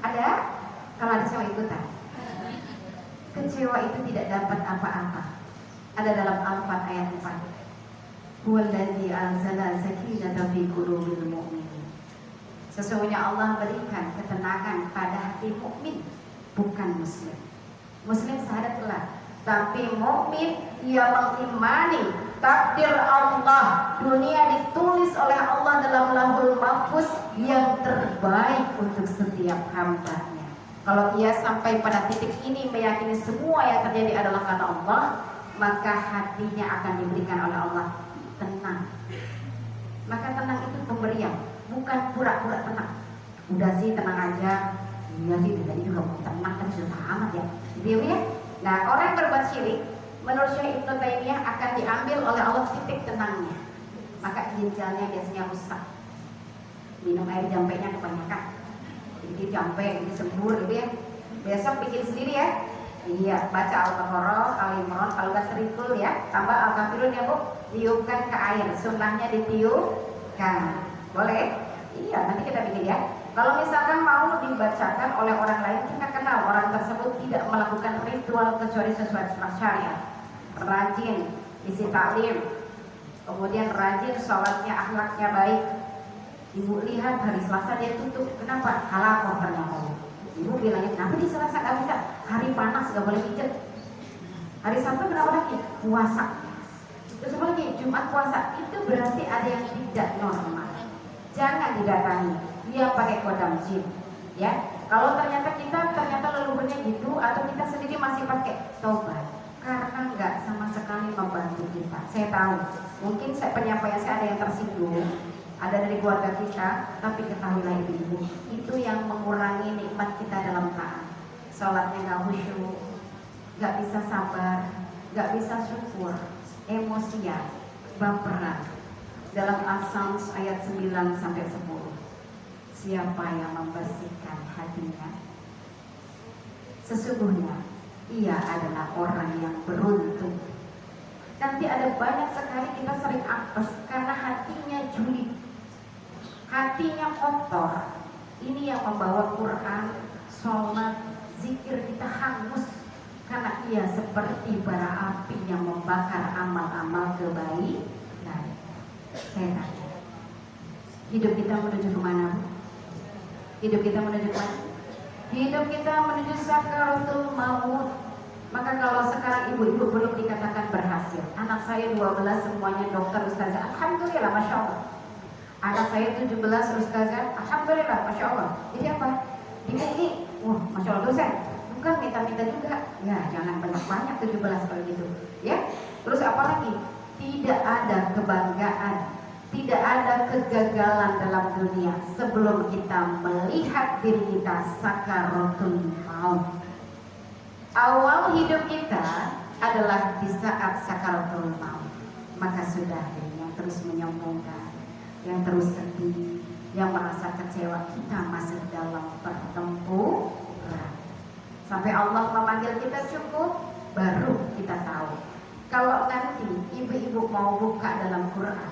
S1: Ada? Kalau ada saya ikutan. Kecewa itu tidak dapat apa-apa. Ada dalam Al-Fat ayat 4. Huwallazi anzala sakinata fi qulubil mu'minin. Sesungguhnya Allah berikan ketenangan pada hati mukmin, bukan muslim. Muslim syahadatlah, tapi mukmin ia mengimani takdir Allah. Dunia ditulis oleh Allah dalam Lauhul Mahfuz yang terbaik untuk setiap hambanya. Kalau ia sampai pada titik ini meyakini semua yang terjadi adalah karena Allah, maka hatinya akan diberikan oleh Allah tenang. Maka tenang itu pemberian, bukan pura-pura tenang. Udah sih tenang aja. Iya sih tadi juga mau tenang kan susah amat ya. Gitu ya. Nah, orang yang berbuat syirik menurut Syekh Ibnu Taimiyah akan diambil oleh Allah titik tenangnya. Maka ginjalnya biasanya rusak. Minum air jampenya kebanyakan. Jadi jampe, ini sembur gitu ya. Besok bikin sendiri ya. Iya, baca Al-Baqarah, Al-Imran, kalau gak serikul ya, tambah Al-Kafirun ya bu, tiupkan ke air, sunnahnya ditiupkan. Boleh? Iya, nanti kita bikin ya. Kalau misalkan mau dibacakan oleh orang lain, kita kenal orang tersebut tidak melakukan ritual kecuali sesuai syariat. Rajin isi taklim, kemudian rajin sholatnya, akhlaknya baik. Ibu lihat hari Selasa dia tutup, kenapa? Halal ternyata. Ibu bilangnya, kenapa di Selasa gak bisa? Hari panas gak boleh pijet. Hari Sabtu kenapa lagi? Puasa. Terus apa lagi? Jumat puasa. Itu berarti ada yang tidak normal. Jangan didatangi. Dia pakai kodam jin. Ya, kalau ternyata leluhurnya gitu, atau kita sendiri masih pakai, tobat. Karena mereka nggak sama sekali membantu kita. Saya tahu, mungkin penyampaian saya ada yang tersinggung, ada dari keluarga kita, tapi ketahuilah ibu-ibu, itu yang mengurangi nikmat kita dalam taat. Sholatnya nggak khusyuk, nggak bisa sabar, nggak bisa syukur, emosian, baperan. Dalam As-Sams ayat 9-10, siapa yang membersihkan hatinya? Sesungguhnya ia adalah orang yang beruntung. Nanti ada banyak sekali kita sering apes karena hatinya julid, hatinya kotor. Ini yang membawa Quran, sholat, zikir kita hangus, karena ia seperti bara api yang membakar amal-amal kebaikan. Saya tanya, hidup kita menuju kemana? Hidup kita menuju kemana? Hidup kita menuju sakaratul maut. Maka kalau sekarang ibu-ibu belum dikatakan berhasil, anak saya 12 semuanya dokter, ustazah, alhamdulillah, masya Allah. Anak saya 17 ustazah, alhamdulillah, masya Allah. Jadi apa? Di UI, masya Allah dosen. Bukan minta-minta juga. Ya jangan banyak-banyak 17 kalau gitu. Ya. Terus apa lagi? Tidak ada kebanggaan, tidak ada kegagalan dalam dunia sebelum kita melihat diri kita sakaratul maut. Awal hidup kita adalah di saat sakaratul maut. Maka sudah yang terus menyombongkan, yang terus sedih, yang merasa kecewa, kita masih dalam pertempuran. Sampai Allah memanggil kita cukup, baru kita tahu. Kalau nanti ibu-ibu mau buka dalam Quran,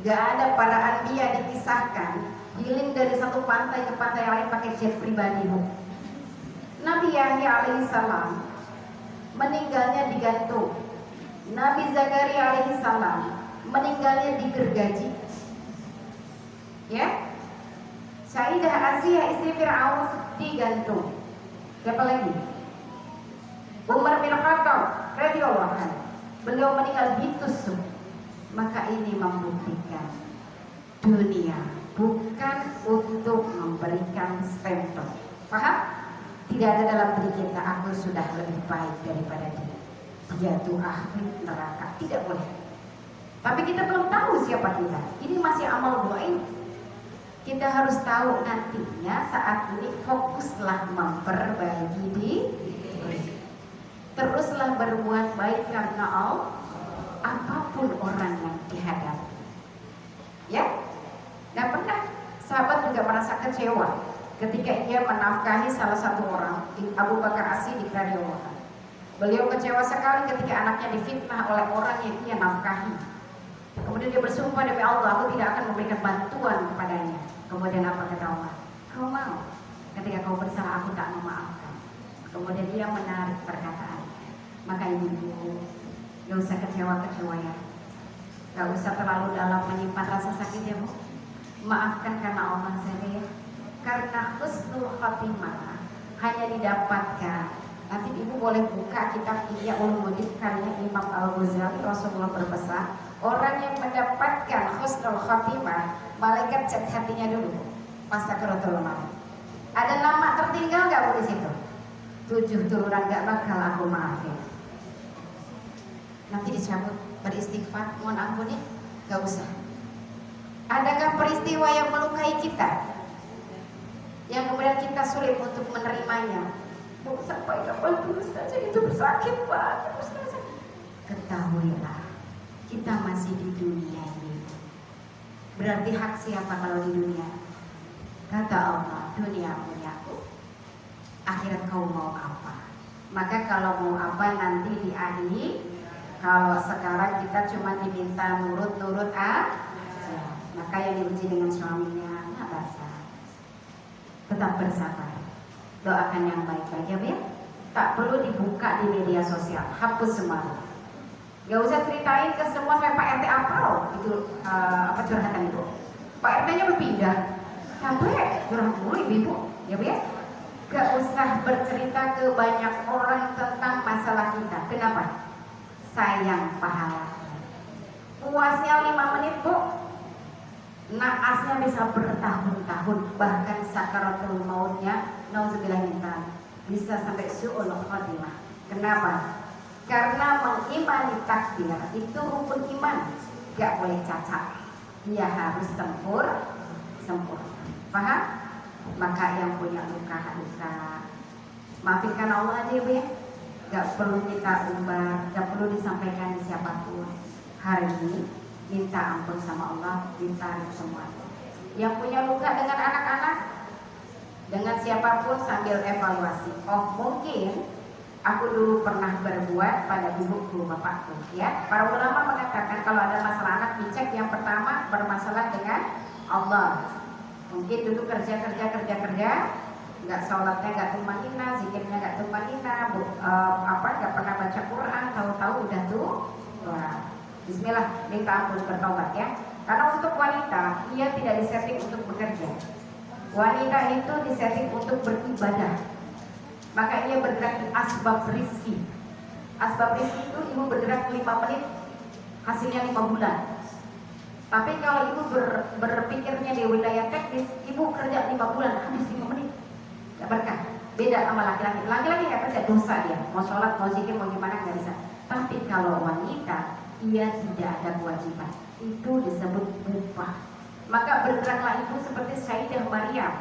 S1: gak ada para anbiya dikisahkan healing dari satu pantai ke pantai lain pakai jet pribadi, Bu. Nabi Yahya alaihissalam meninggalnya digantung. Nabi Zakaria alaihissalam meninggalnya digergaji. Ya, Sayyidah Asiyah istri Fir'aun digantung. Siapa lagi? Umar bin Khattab radhiyallahu anhu, beliau meninggal ditusuk. Maka ini membuktikan dunia bukan untuk memberikan stempel. Paham? Tidak ada dalam diri kita, aku sudah lebih baik daripada dia, dia tuh ahli neraka. Tidak boleh. Tapi kita belum tahu siapa kita. Ini masih amal doain. Kita harus tahu nantinya. Saat ini fokuslah memperbaiki diri. Teruslah berbuat baik karena Allah, apapun orang yang dihadapi. Ya, nggak pernah sahabat juga merasa kecewa ketika ia menafkahi salah satu orang, Abu Bakar As-Siddiq radhiyallahu anhu. Beliau kecewa sekali ketika anaknya difitnah oleh orang yang ia nafkahi. Kemudian dia bersumpah demi Allah, aku tidak akan memberikan bantuan kepadanya. Kemudian apa kata Allah? Kau mau? Ketika kau bersalah, aku tak memaafkan. Kemudian dia menarik perkataan. Maka ibu-ibu, gak usah kecewa-kecewa ya, gak usah terlalu dalam menyimpan rasa sakit ya, Bu. Maafkan karena Allah saja ya. Karena husnul khotimah hanya didapatkan. Nanti ibu boleh buka kitab Ihya Ulumuddin karya Imam Al-Ghazali. Rasulullah berpesan, orang yang mendapatkan husnul khotimah, malaikat cek hatinya dulu pas sakaratul maut. Ada nama tertinggal gak, Bu, di situ? 7 turunan gak bakal aku maafin. Nanti dicabut, beristighfar, mohon ampuni, gak usah. Adakah peristiwa yang melukai kita, yang kemudian kita sulit untuk menerimanya? Bu, sampai kapan dulu saja itu bersakit banget, Ustazah. Ketahuilah, kita masih di dunia ini. Berarti hak siapa kalau di dunia? Kata Allah, dunia punyaku, akhirat kau mau apa? Maka kalau mau apa nanti di akhir. Kalau sekarang kita cuma diminta nurut-nurut aja, maka yang diuji dengan suaminya nggak basah. Tetap bersabar, doakan yang baik-baik ya, Bu. Tak perlu dibuka di media sosial, hapus semua. Gak usah ceritain ke semua sampai Pak RT apal itu apa curhatan itu. Pak RT-nya berpindah, capek curhat mulu ibu, ya, Bu ya. Gak usah bercerita ke banyak orang tentang masalah kita. Kenapa? Sayang pahala. Puasnya 5 menit, Bu. Naasnya bisa bertahun-tahun, bahkan sakaratul mautnya nauzubillah min dzalik bisa sampai su'ul khotimah. Kenapa? Karena mengimani takdir itu rukun iman, gak boleh cacat, dia harus sempurna. Paham? Maka yang punya luka-luka, maafkan Allah aja ya, gak perlu kita umbar, gak perlu disampaikan di siapapun. Hari ini minta ampun sama Allah, ditarik semua. Yang punya luka dengan anak-anak, dengan siapapun sambil evaluasi. Oh mungkin aku dulu pernah berbuat pada ibuku, bapakku. Ya, para ulama mengatakan kalau ada masalah anak dicek yang pertama bermasalah dengan Allah. Mungkin dulu kerja, nggak sholatnya nggak tumanina, zikirnya nggak tumanina, nggak pernah baca Quran, tahu-tahu udah tuh. Wah, Bismillah, minta ampun, bertobat ya. Karena untuk wanita, ia tidak disetting untuk bekerja. Wanita itu disetting untuk beribadah. Maka ia bergerak di asbab rizki. Asbab rizki itu ibu bergerak 5 menit, hasilnya 5 bulan. Tapi kalau ibu berpikirnya di wilayah teknis, ibu kerja 5 bulan, habis 5 menit. Gak berkah. Beda sama laki-laki. Laki-laki gak kerja, dosa dia. Mau sholat, mau zikir, mau gimana gak bisa. Tapi kalau wanita, ia tidak ada kewajiban. Itu disebut upah. Maka bergeraklah ibu seperti Sayyidah Maryam.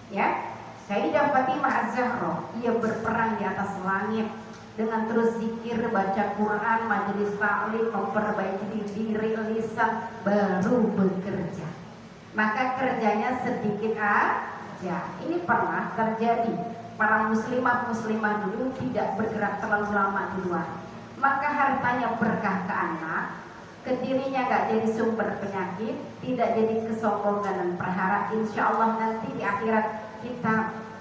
S1: Ya, Sayyidah Fatimah Az-Zahra, ia berperang di atas langit dengan terus zikir, baca Quran, majelis ta'lim, memperbaiki diri, lisan, baru bekerja. Maka kerjanya sedikit aja. Ini pernah terjadi. Para muslimah dulu tidak bergerak terlalu lama di luar. Maka hartanya berkah ke anak, ke dirinya gak jadi sumber penyakit, tidak jadi kesombongan dan perhara. Insya Allah nanti di akhirat kita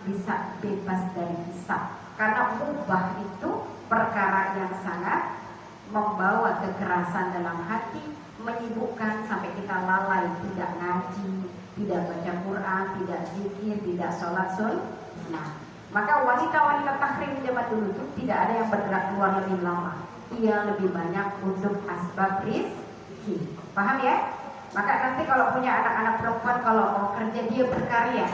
S1: bisa bebas dari hisab. Karena ubah itu perkara yang sangat membawa kekerasan dalam hati, menyibukkan sampai kita lalai, tidak ngaji, tidak baca Quran, tidak zikir, tidak sholat sunnah. Maka wanita-wanita tahrim zaman dulu itu tidak ada yang bergerak keluar lebih lama. Ia lebih banyak untuk asbab rizki. Paham ya? Maka nanti kalau punya anak-anak perempuan, kalau mau kerja dia berkarya.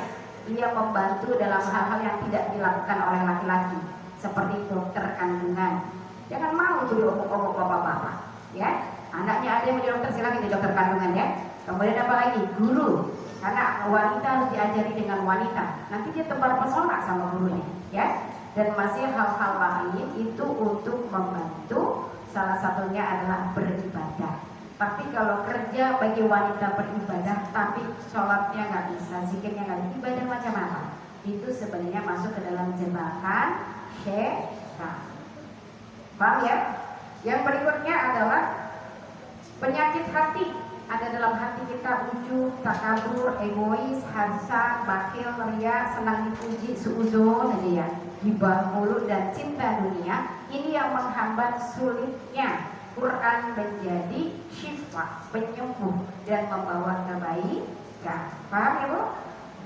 S1: Ia membantu dalam hal-hal yang tidak dilakukan oleh laki-laki, seperti dokter kandungan. Jangan mau jadi obok-obok bapak-bapak, ya. Anaknya ada yang menjadi dokter, silakan jadi dokter kandungan ya. Kemudian apa lagi? Guru. Karena wanita harus diajari dengan wanita. Nanti dia tebar pesona sama gurunya, ya. Dan masih hal-hal lain itu untuk membantu. Salah satunya adalah beribadah. Tapi kalau kerja bagi wanita beribadah, tapi sholatnya nggak bisa, zikirnya nggak bisa, ibadah macam apa? Itu sebenarnya masuk ke dalam jebakan syaitan. Paham ya? Yang berikutnya adalah penyakit hati. Ada dalam hati kita ujub, takabur, egois, hasad, bakhil, ria, senang dipuji, suuzon aja ya, hibah mulut dan cinta dunia. Ini yang menghambat sulitnya Quran menjadi syifa, penyembuh dan membawa kebaikan. Paham ya Bu?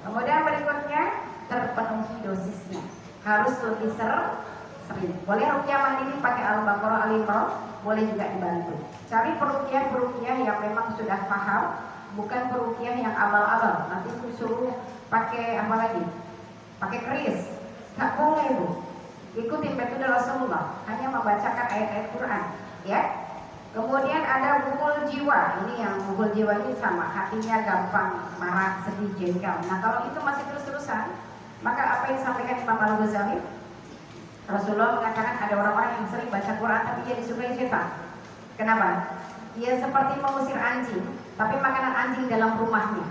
S1: Kemudian berikutnya terpenuhi dosisnya. Harus lebih sering. Boleh ruqyah mandiri pakai Al-Baqarah, Al-Imran, boleh juga dibantu. Cari peruqyah yang memang sudah paham, bukan peruqyah yang abal-abal. Nanti suruh pakai apa lagi? Pakai keris. Gak boleh Bu. Ikutin metode Rasulullah, hanya membacakan ayat-ayat Quran, ya. Kemudian ada bukul jiwa. Ini yang bukul jiwa ini sama, hatinya gampang marah, sedih, jengkel. Nah kalau itu masih terus-terusan, maka apa yang disampaikan Imam Al-Ghazali, Rasulullah mengatakan ada orang-orang yang sering baca Quran tapi dia disukai setan. Kenapa? Ia seperti mengusir anjing, tapi makanan anjing dalam rumahnya.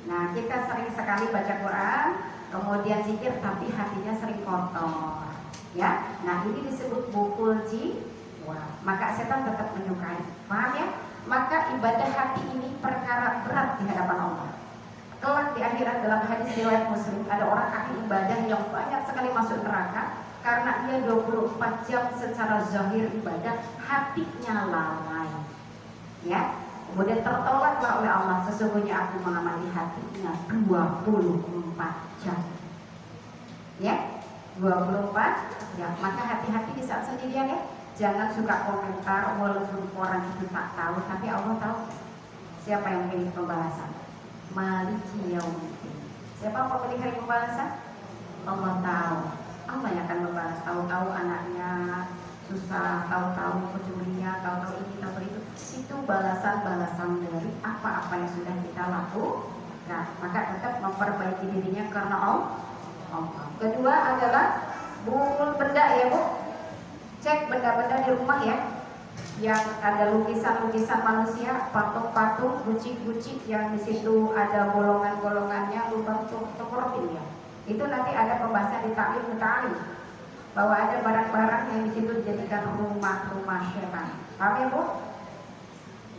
S1: Nah kita sering sekali baca Quran, kemudian zikir tapi hatinya sering kotor, ya. Nah ini disebut bukul jiwa. Maka setan tetap menyukai. Paham ya? Maka ibadah hati ini perkara berat di hadapan Allah. Kelak di akhirat dalam hadis riwayat Muslim, ada orang ahli ibadah yang banyak sekali masuk neraka karena ia 24 jam secara zahir ibadah, hatinya lalai. Ya. Kemudian tertolaklah oleh Allah, sesungguhnya aku mengamati hatinya 24 jam. Ya. 24 jam. Maka hati-hati di saat sendirian ya. Jangan suka komentar walaupun orang itu tak tahu, tapi Allah tahu. Siapa yang pilih pembalasan? Maliki yaumiddin. Siapa pemilik hari pembalasan? Allah tahu. Allah yang akan membalas. Tahu-tahu anaknya dosa, tahu-tahu pencurian, tahu-tahu ini, tahu-tahu itu balasan-balasan dari apa-apa yang sudah kita lakukan. Maka tetap memperbaiki dirinya karena Allah. Kedua adalah bungkul benda ya Bu. Cek benda-benda di rumah ya, yang ada lukisan-lukisan manusia, patung-patung, guci-guci yang di situ ada golongan-golongannya, lubang tukurin ya. Itu nanti ada pembahasan di ta'lim bahwa ada barang-barang yang di situ dijadikan rumah-rumah syaitan. Paham ya Bu?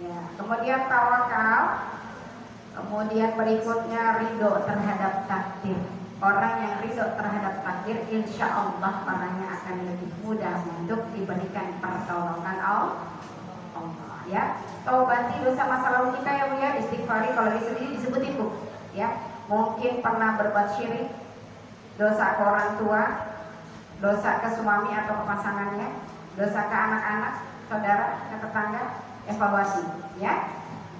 S1: Ya. Kemudian tawakal. Kemudian berikutnya ridho terhadap takdir. Orang yang ridho terhadap takdir, insya Allah orangnya akan lebih mudah untuk diberikan pertolongan Allah. Ya, taubati dosa masa lalu kita ya Bu ya, istighfari kalau sendiri disebutin Bu. Ya, mungkin pernah berbuat syirik, dosa ke orang tua, dosa ke suami atau ke pasangannya, dosa ke anak-anak, saudara, ke tetangga, evaluasi. Ya.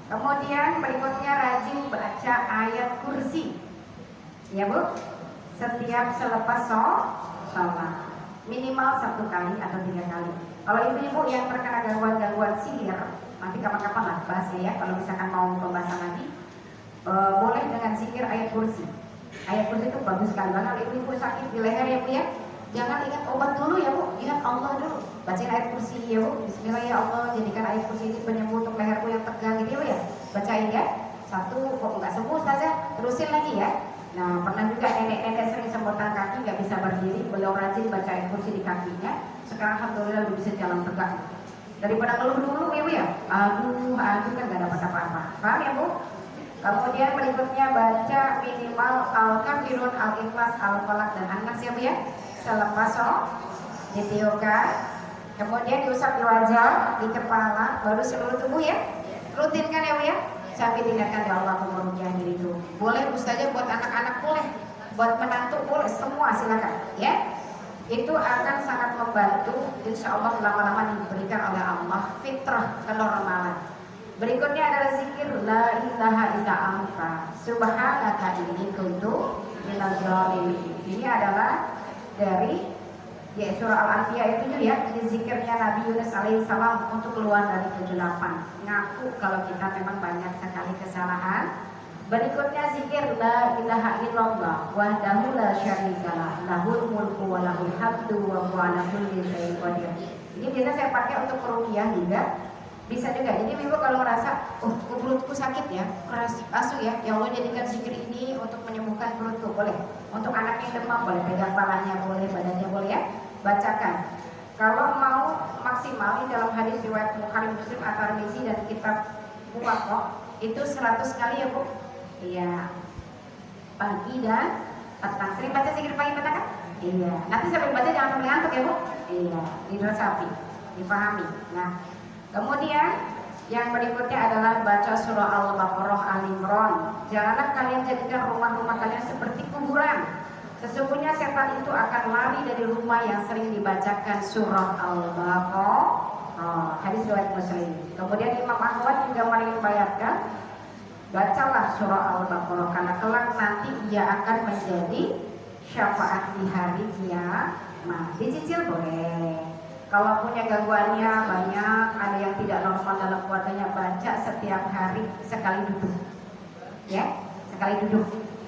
S1: Kemudian berikutnya rajin baca ayat kursi. Ya Bu, setiap selepas sholat minimal 1 kali atau 3 kali. Kalau ibu-ibu yang terkena gangguan-gangguan sihir, nanti kapan-kapan lah bahasnya ya. Kalau misalkan mau pembahasan lagi, boleh dengan zikir ayat kursi. Ayat kursi itu bagus sekali. Kalau ibu-ibu sakit di leher ya Bu ya, jangan ingat obat dulu ya Bu, ingat Allah dulu. Bacain ayat kursi ya Bu. Bismillah ya Allah, jadikan ayat kursi ini penyembuh untuk leherku yang tegang gitu ya. Bacain ya. 1 kok nggak sembuh saja, terusin lagi ya. Nah, pernah juga nenek-nenek sering sembuhkan kaki, nggak bisa berdiri, beliau rajin baca ayat kursi di kakinya. Sekarang alhamdulillah udah bisa jalan tegak. Daripada ngeluh dulu ya Bu ya, aduh kan nggak dapat apa-apa. Paham ya Bu? Kemudian berikutnya baca minimal Al-Kafirun, Al-Ikhlas, Al-Falaq dan An-Nas ya Bu ya. Selepas ditiupkan, kemudian diusap di wajah, di kepala, baru seluruh tubuh ya. Rutinkan ya Bu ya. Sampai tingkatkan ya Allah umurnya diri itu. Boleh Ustazah buat anak-anak boleh, buat menantu boleh, semua silakan ya. Itu akan sangat membantu, insya Allah lama-lama diberikan oleh Allah fitrah kenormalan. Berikutnya adalah zikir la ilaha illa anta subhanaka inni kuntu minadz dzalimin. Ini adalah dari ya surah Al-Anbiya itu ya, ini zikirnya Nabi Yunus alaihissalam untuk keluar dari kegelapan. Ngaku kalau kita memang banyak sekali kesalahan. Berikutnya zikir la ilaha illallah wahdahu la syarikalah lahul mulku wa lahul hamdu wa huwa ala kulli syai'in qadir. Ini biasa saya pakai untuk peruqyah juga. Bisa juga. Jadi ibu kalau merasa perutku sakit ya, keras asuh ya, ya Allah jadikan zikir ini untuk menyembuhkan perutku, boleh. Untuk anak yang demam boleh, pegang kepalanya boleh, badannya boleh ya. Bacakan. Kalau mau maksimal, di dalam hadis riwayat Bukhari Muslim At-Tirmidzi dan kitab Muwatta itu 100 kali ya Bu. Iya. Pagi dan petang. Sering baca zikir pagi petang kan? Iya. Nanti sampai baca jangan sampai ngantuk ya Bu. Iya. Diresapi, dipahami. Nah, kemudian yang berikutnya adalah baca surah Al-Baqarah, Al-Imran. Janganlah kalian jadikan rumah-rumah kalian seperti kuburan. Sesungguhnya setan itu akan lari dari rumah yang sering dibacakan surah Al-Baqarah. Hadis riwayat Muslim. Kemudian Imam Ahmad juga meriwayatkan, bacalah surah Al-Baqarah karena kelak nanti ia akan menjadi syafaat di hari kiamat. Dicicil boleh. Kalau punya gangguannya banyak, ada yang tidak normal dalam keluarganya, baca setiap hari sekali duduk. Ya, sekali duduk.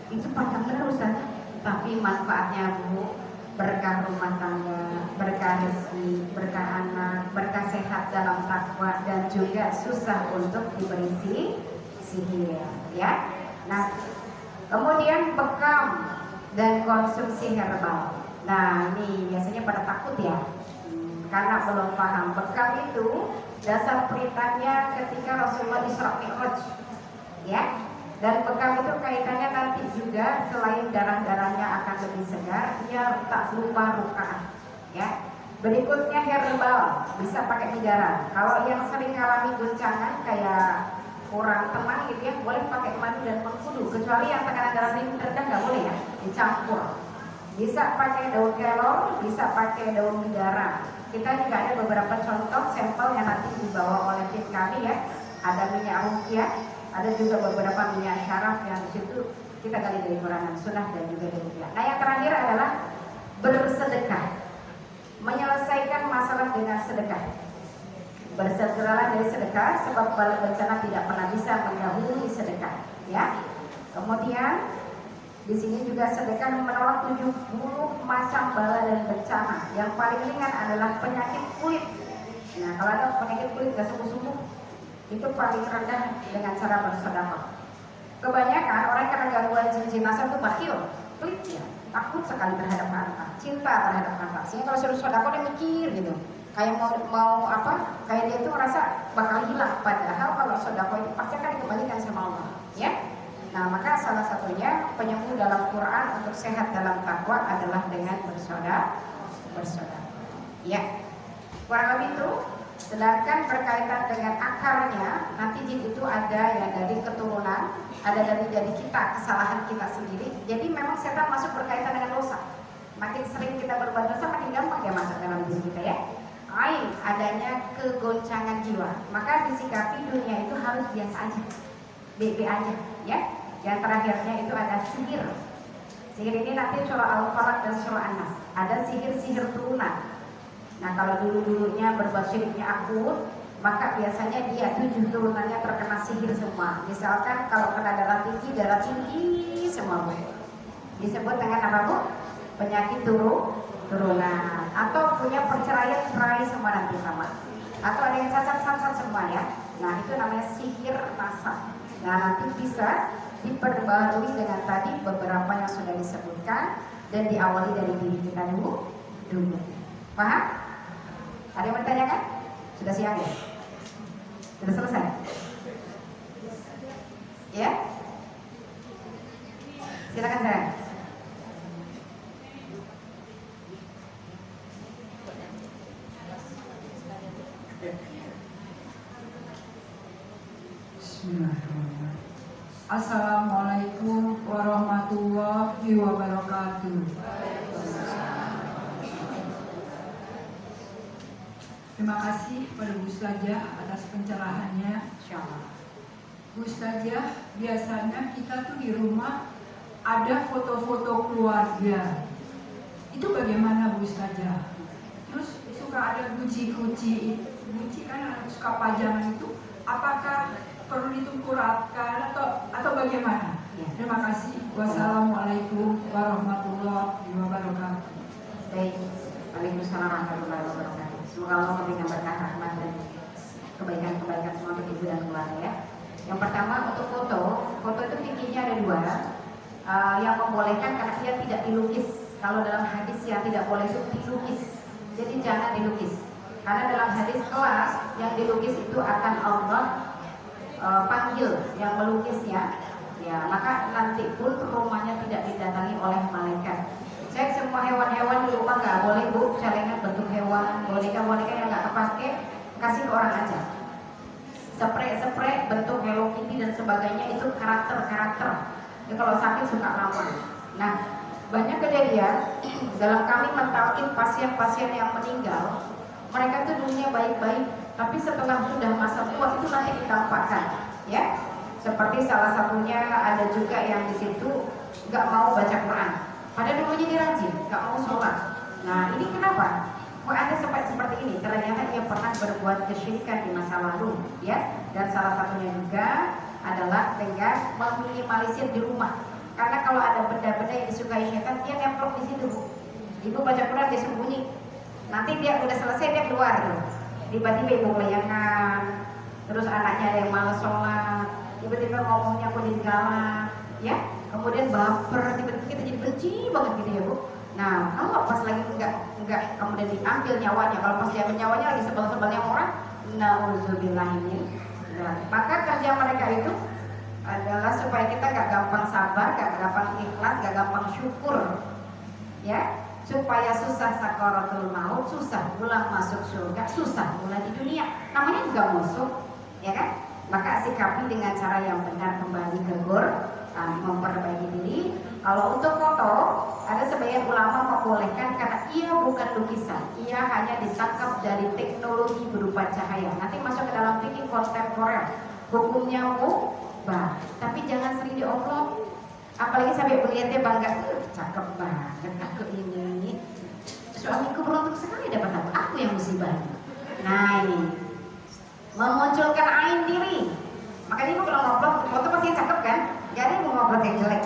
S1: Itu panjang terus kan? Tapi manfaatnya Bu, berkah rumah tangga, berkah rezeki, berkah anak, berkah sehat dalam takwa dan juga susah untuk diberi sihir ya. Nah, kemudian bekam dan konsumsi herbal. Nah, ini biasanya pada takut ya. Karena belum paham. Bekam itu dasar perintahnya ketika Rasulullah Isra Mi'raj ya. Dan bekam itu kaitannya nanti juga selain darah-darahnya akan lebih segar, dia tak lupa rukaat ya. Berikutnya herbal, bisa pakai garam. Kalau yang sering mengalami guncangan kayak kurang tenang gitu ya, boleh pakai madu dan mengkudu. Kecuali yang tekanan darah rendah nggak boleh ya, dicampur. Bisa pakai daun kelor, bisa pakai daun garam. Kita juga ada beberapa contoh sampel yang nanti dibawa oleh tim kami ya. Ada minyak ruqyah, ada juga beberapa minyak syaraf yang di situ kita gali dari Quran Sunnah dan juga dari ruqyah. Nah, yang terakhir adalah bersedekah. Menyelesaikan masalah bersegeralah dengan sedekah. Bersegeralah dari sedekah, sebab bala bencana tidak pernah bisa mendahului sedekah. Ya. Kemudian di sini juga sedekah menolak 70 macam bala dan bencana. Yang paling ringan adalah penyakit kulit. Nah, kalau ada penyakit kulit gak sembuh-sembuh, itu paling rendah dengan cara bersedekah. Kebanyakan orang karena gangguan jin asal itu bakhil, pelit ya, takut sekali terhadap harta, cinta terhadap harta. Sehingga kalau suruh sedekah dia mikir gitu, kayak mau apa? Kayak dia itu merasa bakal hilang. Padahal kalau sedekah itu pasti akan dikembalikan sama Allah, ya. Nah, maka salah satunya penyembuh dalam Quran untuk sehat dalam takwa adalah dengan bersedekah. Ya, kurang lebih itu. Sedangkan berkaitan dengan akarnya, nanti jin itu ada yang dari keturunan, ada dari kita, kesalahan kita sendiri. Jadi memang setan masuk berkaitan dengan dosa. Makin sering kita berbuat dosa, makin gampang dia masuk dalam diri kita, ya. Ain, adanya kegoncangan jiwa. Maka disikapi dunia itu harus biasa aja, BB aja, ya. Yang terakhirnya itu ada sihir. Sihir ini nanti surah Al-Falaq dan surah An-Nas. Ada sihir-sihir turunan. Nah, kalau dulu-dulunya berbuat syiriknya akut, maka biasanya dia 7 turunannya terkena sihir semua. Misalkan kalau kena darah tinggi semua, Bu. Disebut dengan apa, Bu? Penyakit turunan. Atau punya perceraian, cerai semua nanti sama. Atau ada yang cacat semua, ya. Nah, itu namanya sihir nasab. Nah, nanti bisa diperbarui dengan tadi beberapa yang sudah disebutkan dan diawali dari diri kita dulu. Paham? Ada yang bertanyakan? Sudah siang ya? Sudah selesai? Ya? Silakan saya.
S2: Bismillahirrahmanirrahim. Assalamualaikum warahmatullahi wabarakatuh. Terima kasih pada Bu Ustazah atas pencerahannya. Bu Ustazah, biasanya kita tuh di rumah ada foto-foto keluarga. Itu bagaimana Bu Ustazah? Terus suka ada guci kan suka pajangan itu. Apakah perlu ditungkuratkan atau bagaimana? Ya. Terima kasih. Wassalamualaikum warahmatullahi wabarakatuh.
S1: Baik. Waalaikumsalam warahmatullahi wabarakatuh. Semoga Allah memberikan berkah rahmat dan kebaikan-kebaikan semua untuk ibu dan keluarga, ya. Yang pertama untuk foto itu fikihnya ada 2. Yang membolehkan karena dia tidak dilukis. Kalau dalam hadis yang tidak boleh itu dilukis. Jadi jangan dilukis. Karena dalam hadis kelas yang dilukis itu akan Allah panggil yang melukisnya, ya, maka nanti pun rumahnya tidak didatangi oleh malaikat. Cek semua hewan-hewan di rumah nggak boleh, Bu. Celengan bentuk hewan, boneka-boneka yang nggak kepake kasih ke orang aja. Spray bentuk Hello Kitty dan sebagainya itu karakter. Ya, kalau sakit suka ngelawan. Nah, banyak kejadian dalam kami mentalkin pasien-pasien yang meninggal, mereka tuh dulunya baik-baik, tapi setelah sudah masa tua itu nanti ditampakkan, ya. Seperti salah satunya ada juga yang di situ nggak mau baca Quran. Pada dulunya dia rajin, nggak mau sholat. Nah, ini kenapa? Kok ada seperti ini? Ternyata dia pernah berbuat kesyirikan di masa lalu, ya. Dan salah satunya juga adalah dengan meminimalisir di rumah. Karena kalau ada benda-benda yang disukai syaitan, dia nemplok di situ. Ibu baca Quran dia sembunyi. Nanti dia udah selesai dia keluar tuh. Tiba-tiba ibu melayangan, terus anaknya ada yang malas sholat, tiba-tiba ngomongnya kuning galak, ya. Kemudian baper, tiba-tiba kita jadi benci banget gitu, ya, Bu. Nah, kalau pas lagi enggak kemudian diambil nyawanya, kalau pas diambil nyawanya lagi sebel-sebelnya orang, nauzubillah ini. Nah, maka kerja mereka itu adalah supaya kita gak gampang sabar, gak gampang ikhlas, gak gampang syukur, ya. Supaya susah sakaratul maut, susah pulang masuk surga, susah pulang di dunia. Namanya juga musuh, ya kan? Maka sikapi dengan cara yang benar, kembali ke Quran, memperbaiki diri. Kalau untuk foto, ada sebagian ulama membolehkan karena ia bukan lukisan, ia hanya ditangkap dari teknologi berupa cahaya. Nanti masuk ke dalam fikih kontemporer, hukumnya mubah, tapi jangan sering diupload. Apalagi sampai melihatnya bangga, cakep banget aku ini. Suamiku beruntung sekali dapat aku yang musibah. musibah. Nah ini memunculkan ain diri. Makanya ibu kalau ngobrol foto pasti yang cakep kan? Gak ada yang mau ngobrol yang jelek,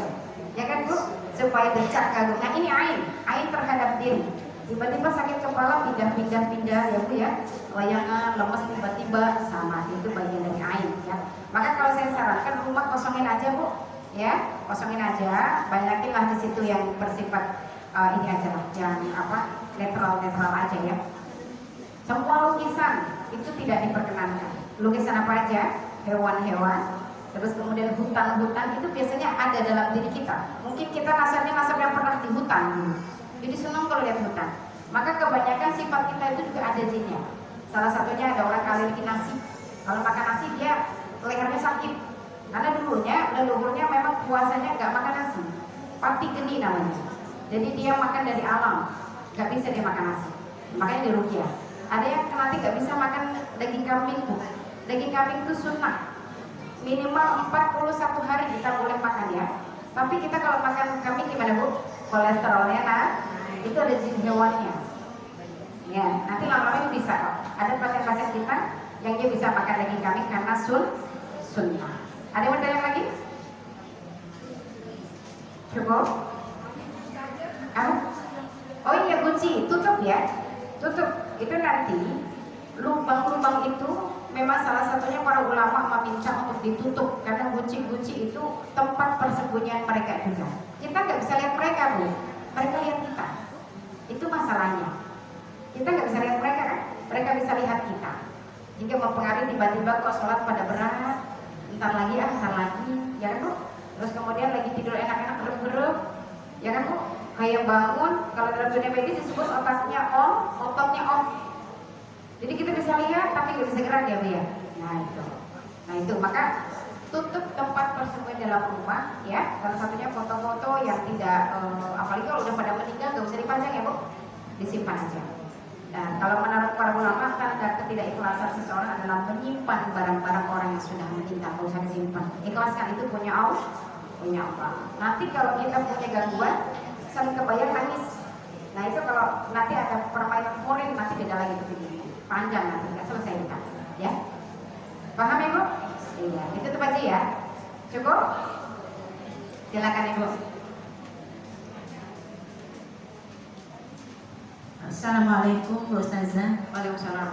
S1: ya kan bu? Supaya decak kagum. Nah ini ain terhadap diri. Tiba-tiba sakit kepala pindah ya bu ya, layangan lemes tiba-tiba sama itu bagian dari ain ya. Maka kalau saya sarankan rumah kosongin aja bu, ya kosongin aja, banyakinlah di situ yang bersifat ini aja lah, yang apa netral aja ya. Semua lukisan itu tidak diperkenankan. Lukisan apa aja? Hewan-hewan, terus kemudian hutan-hutan itu biasanya ada dalam diri kita. Mungkin kita nasab yang pernah di hutan dulu, jadi senang kalau lihat hutan. Maka kebanyakan sifat kita itu juga ada jinnya. Salah satunya ada orang alergi nasi. Kalau makan nasi dia lehernya sakit, karena leluhurnya memang puasanya nggak makan nasi. Pati geni namanya. Jadi dia makan dari alam, nggak bisa dia makan nasi. Makanya diruqyah. Ada yang nanti nggak bisa makan daging kambing bu. Daging kambing itu sunnah, minimal 41 hari kita boleh makan ya. Tapi kita kalau makan kambing gimana bu? Kolesterolnya itu ada jin hewannya. Ya, nanti lama-lama itu bisa kok. Ada pasien-pasien kita yang dia bisa makan daging kambing karena sunnah. Ada yang bertanya lagi? Cukup? Oh iya kunci, tutup ya. Tutup. Itu nanti lubang-lubang itu memang salah satunya para ulama meminta untuk ditutup karena guci-guci itu tempat persembunyian mereka juga. Kita nggak bisa lihat mereka bu, mereka lihat kita. Itu masalahnya. Kita nggak bisa lihat mereka kan, mereka bisa lihat kita. Hingga mempengaruhi tiba-tiba kok sholat pada berat, ntar lagi, ya kan bu. Terus kemudian lagi tidur enak-enak gerep-gerep, ya kan bu. Kayak bangun, kalau dalam dunia medis disebut otaknya on, ototnya off. Jadi kita bisa lihat tapi nggak bisa gerak ya bu ya. Nah itu maka tutup tempat persembunyian dalam rumah ya. Salah satunya foto-foto yang tidak apalagi kalau udah pada meninggal nggak usah dipajang ya bu, disimpan aja. Nah kalau menurut para ulama tanda ketidakikhlasan seseorang adalah menyimpan barang-barang orang yang sudah meninggal. Kalau usah disimpan, ikhlaskan itu punya Allah. Nanti kalau kita punya gangguan saling kebayang nangis. Nah itu kalau nanti ada permainan foreign nanti beda lagi begini. Panjang nanti nggak selesai kita, ya. Paham ya bu? Iya, itu tuh aja ya. Cukup? Silakan ibu.
S3: Assalamualaikum Bu Ustazah.
S1: Waalaikumsalam.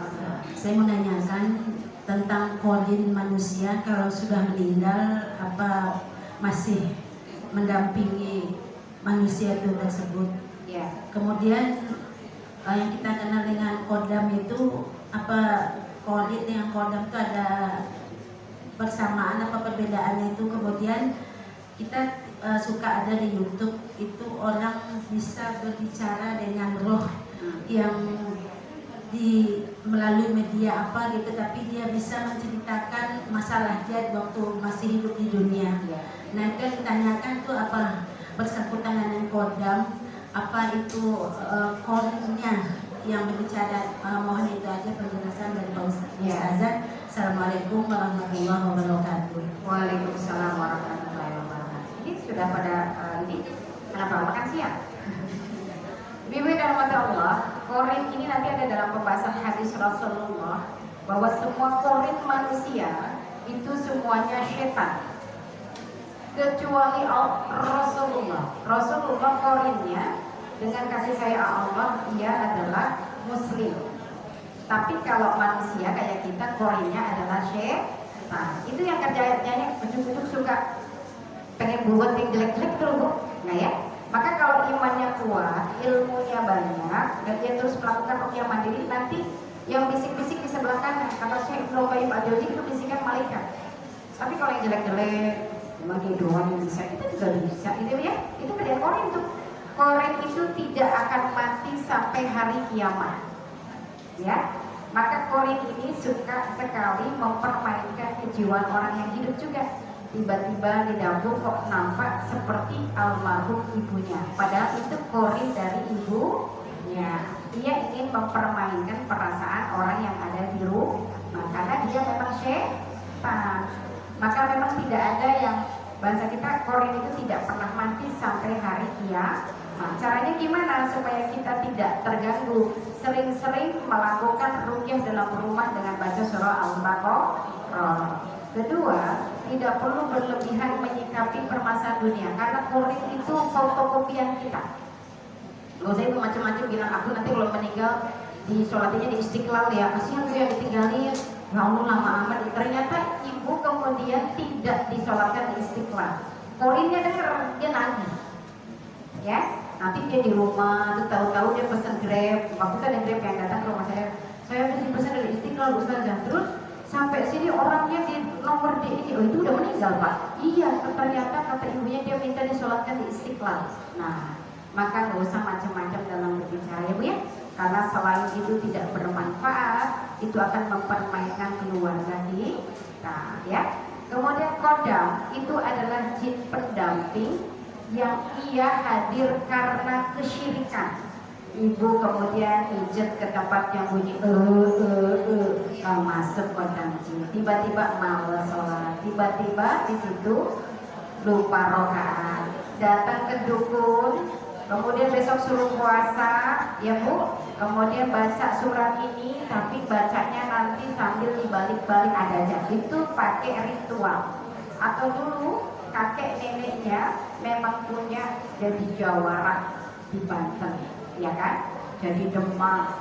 S3: Saya mau nanyakan tentang kodin manusia kalau sudah meninggal apa masih mendampingi manusia itu tersebut.
S1: Ya.
S3: Kemudian yang kita kenal dengan kodam itu apa kodin dengan kodam itu ada persamaan apa perbedaannya itu. Kemudian kita suka ada di YouTube itu orang bisa berbicara dengan roh yang melalui media apa gitu, tapi dia bisa menceritakan masalah dia waktu masih hidup di dunia. Nah itu yang ditanyakan tuh apa bersangkutan dengan kodam, apa itu kodnya yang berbicara. Mohon itu aja penjelasan dari Pak Ustazah. Assalamualaikum warahmatullahi wabarakatuh.
S1: Waalaikumsalam warahmatullahi wabarakatuh. Ini sudah pada ini kenapa makan siang? Ibu dan mata Allah, korin ini nanti ada dalam pembahasan hadis Rasulullah bahwa semua korin manusia itu semuanya setan kecuali Rasulullah. Rasulullah korinnya dengan kasih sayang Allah dia adalah muslim. Tapi kalau manusia kayak kita korinnya adalah setan. Itu yang kerjanya ujuk-ujuk suka pengen buat yang jelek-jelek terus bu, nggak ya? Maka kalau imannya kuat, ilmunya banyak, dan dia terus melakukan ruqyah mandiri, nanti yang bisik-bisik di sebelah kanan, kata Syekh Ibnu Qayyim al-Jauziyah itu bisikan malaikat. Tapi kalau yang jelek-jelek, memang dia doang yang bisa, kita juga bisa, gitu ya. Itu kerjaan korin tuh. Korin itu tidak akan mati sampai hari kiamat, ya. Maka korin ini suka sekali mempermainkan kejiwaan orang yang hidup juga. Tiba-tiba di dapur kok nampak seperti almarhum ibunya, padahal itu korin dari ibunya. Dia ingin mempermainkan perasaan orang yang ada di rumah karena dia memang setan. Maka memang tidak ada yang bahasa kita korin itu tidak pernah mati sampai hari Nah, caranya gimana supaya kita tidak terganggu? Sering-sering melakukan ruqyah dalam rumah dengan baca surah Al-Baqarah. Kedua, tidak perlu berlebihan menyikapi permasalahan dunia, karena Quran itu fotokopian kita. Gak usah itu macam-macam bilang aku nanti kalau meninggal di sholatnya di Istiqlal ya, kasihan tuh yang ditinggalin, ya Allah lama amat. Ternyata ibu kemudian tidak disolatkan di Istiqlal. Korinnya dengar, dia nangis, ya. Nanti dia di rumah, tuh tahu-tahu dia pesan Grab. Waktu itu ada Grab yang datang ke rumah saya udah dipesan dari Istiqlal Ustazah. Terus sampai sini orangnya di nomor di ini, oh itu udah meninggal Pak. Iya, ternyata kata ibunya dia minta disolatkan di Istiqlal. Nah, maka nggak usah macam-macam dalam berbicara ya Bu ya, karena selain itu tidak bermanfaat, itu akan mempermainkan keluarga kita ya. Kemudian kodam itu adalah jin pendamping yang ia hadir karena kesyirikan. Ibu kemudian pijet ke tempat yang bunyi masuk kodam jin, tiba-tiba malas sholat, tiba-tiba di situ lupa rokaat, datang ke dukun, kemudian besok suruh puasa, ya Bu. Kemudian baca surat ini, tapi bacanya nanti sambil dibalik-balik ada aja. Itu pakai ritual. Atau dulu kakek neneknya memang punya jadi jawara di Banten, ya kan? Jadi Demak,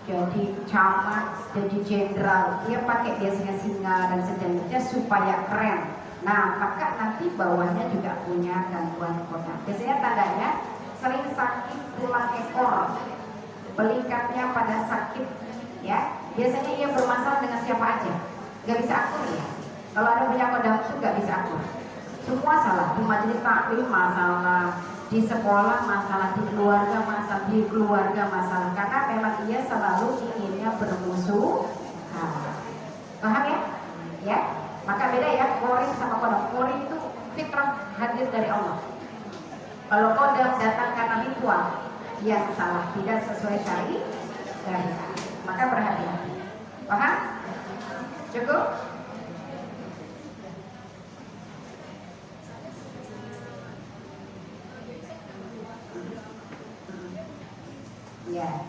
S1: jadi camat, jadi jenderal. Dia pakai biasanya singa dan sejenisnya supaya keren. Nah, maka nanti bawahnya juga punya gangguan kodam. Biasanya tandanya sering sakit tulang ekor, belingkatnya pada sakit, ya. Biasanya ia bermasalah dengan siapa aja, nggak bisa akur ya. Kalau ada punya kodam itu nggak bisa akur. Semua salah, di majelis taklim masalah, di sekolah masalah, di keluarga masalah, karena memang ia selalu inginnya bermusuh. Paham ya? Ya. Maka beda ya, Qorin sama kodam. Qorin itu fitrah hadir dari Allah. Kalau kodam datang karena ritual yang salah, tidak sesuai syariat, maka berhati-hati. Paham? Cukup? Ya.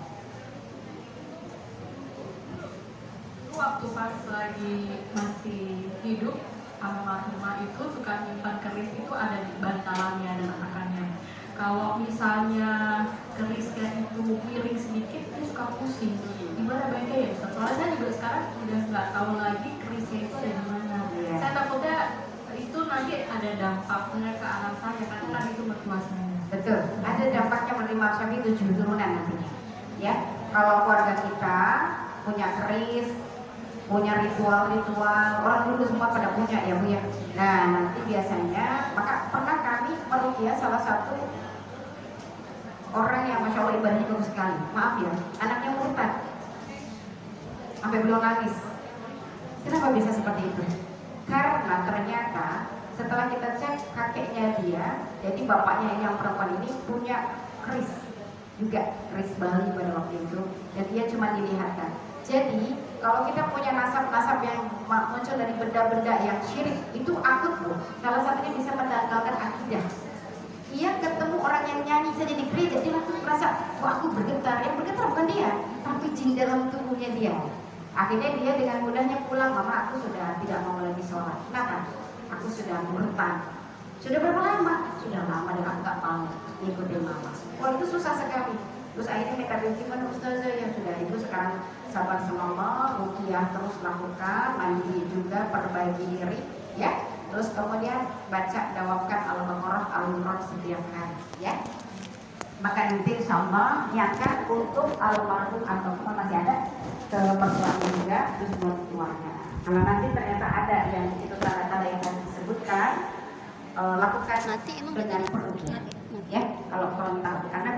S4: Waktu pas lagi masih hidup, almarhumah itu suka nyimpan keris itu ada di bantalannya dan anakannya. Kalau misalnya kerisnya itu miring sedikit, itu suka pusing. Gimana baiknya ya Ustaz? Soalnya saya juga sekarang udah nggak tahu lagi kerisnya itu ada di mana.
S1: Iya.
S4: Saya takutnya itu nanti ada dampaknya ke anak saya, karena kan itu mertua saya.
S1: Betul, ada dampaknya menerima Syafi 7 turunan nantinya. Ya, kalau keluarga kita punya keris, punya ritual-ritual, orang dulu semua pada punya ya Bu ya. Nah, nanti biasanya, maka pernah kami meruqyah salah satu orang yang Masya Allah ibadahnya bagus sekali. Maaf ya, anaknya murtad sampai belum nangis. Kenapa bisa seperti itu? Karena ternyata setelah kita cek kakeknya dia, jadi bapaknya yang perempuan ini punya keris juga, keris Bali pada waktu itu, dan dia cuma dilihatkan. Jadi kalau kita punya nasab-nasab yang muncul dari benda-benda yang syirik, itu akut loh. Salah satunya bisa mendangkalkan akidah. Ia ketemu orang yang nyanyi saja di gereja, dia langsung merasa, wah aku bergetar. Yang bergetar bukan dia, tapi jin dalam tubuhnya dia. Akhirnya dia dengan mudahnya pulang, mama aku sudah tidak mau lagi sholat. Kenapa? Aku sudah murtad. Sudah berapa lama? Sudah lama dan aku gak mau ikutin mama. Wah itu susah sekali. Terus akhirnya minta gimana Ustazah, ya sudah itu sekarang sabar semama, ruqyah terus lakukan, mandi juga, perbaiki diri, ya. Terus kemudian baca dawamkan Al-Baqarah, Al-Imran setiap hari, ya. Maka nanti insyaallah niatkan untuk almarhum atau masih ada ke mertuanya juga, terus buat keluarga. Kalau nanti ternyata ada yang itu tanda-tanda yang tadi disebutkan, lakukan
S3: Nanti emang
S1: dengan peruqyah, ya. Kalau tahu karena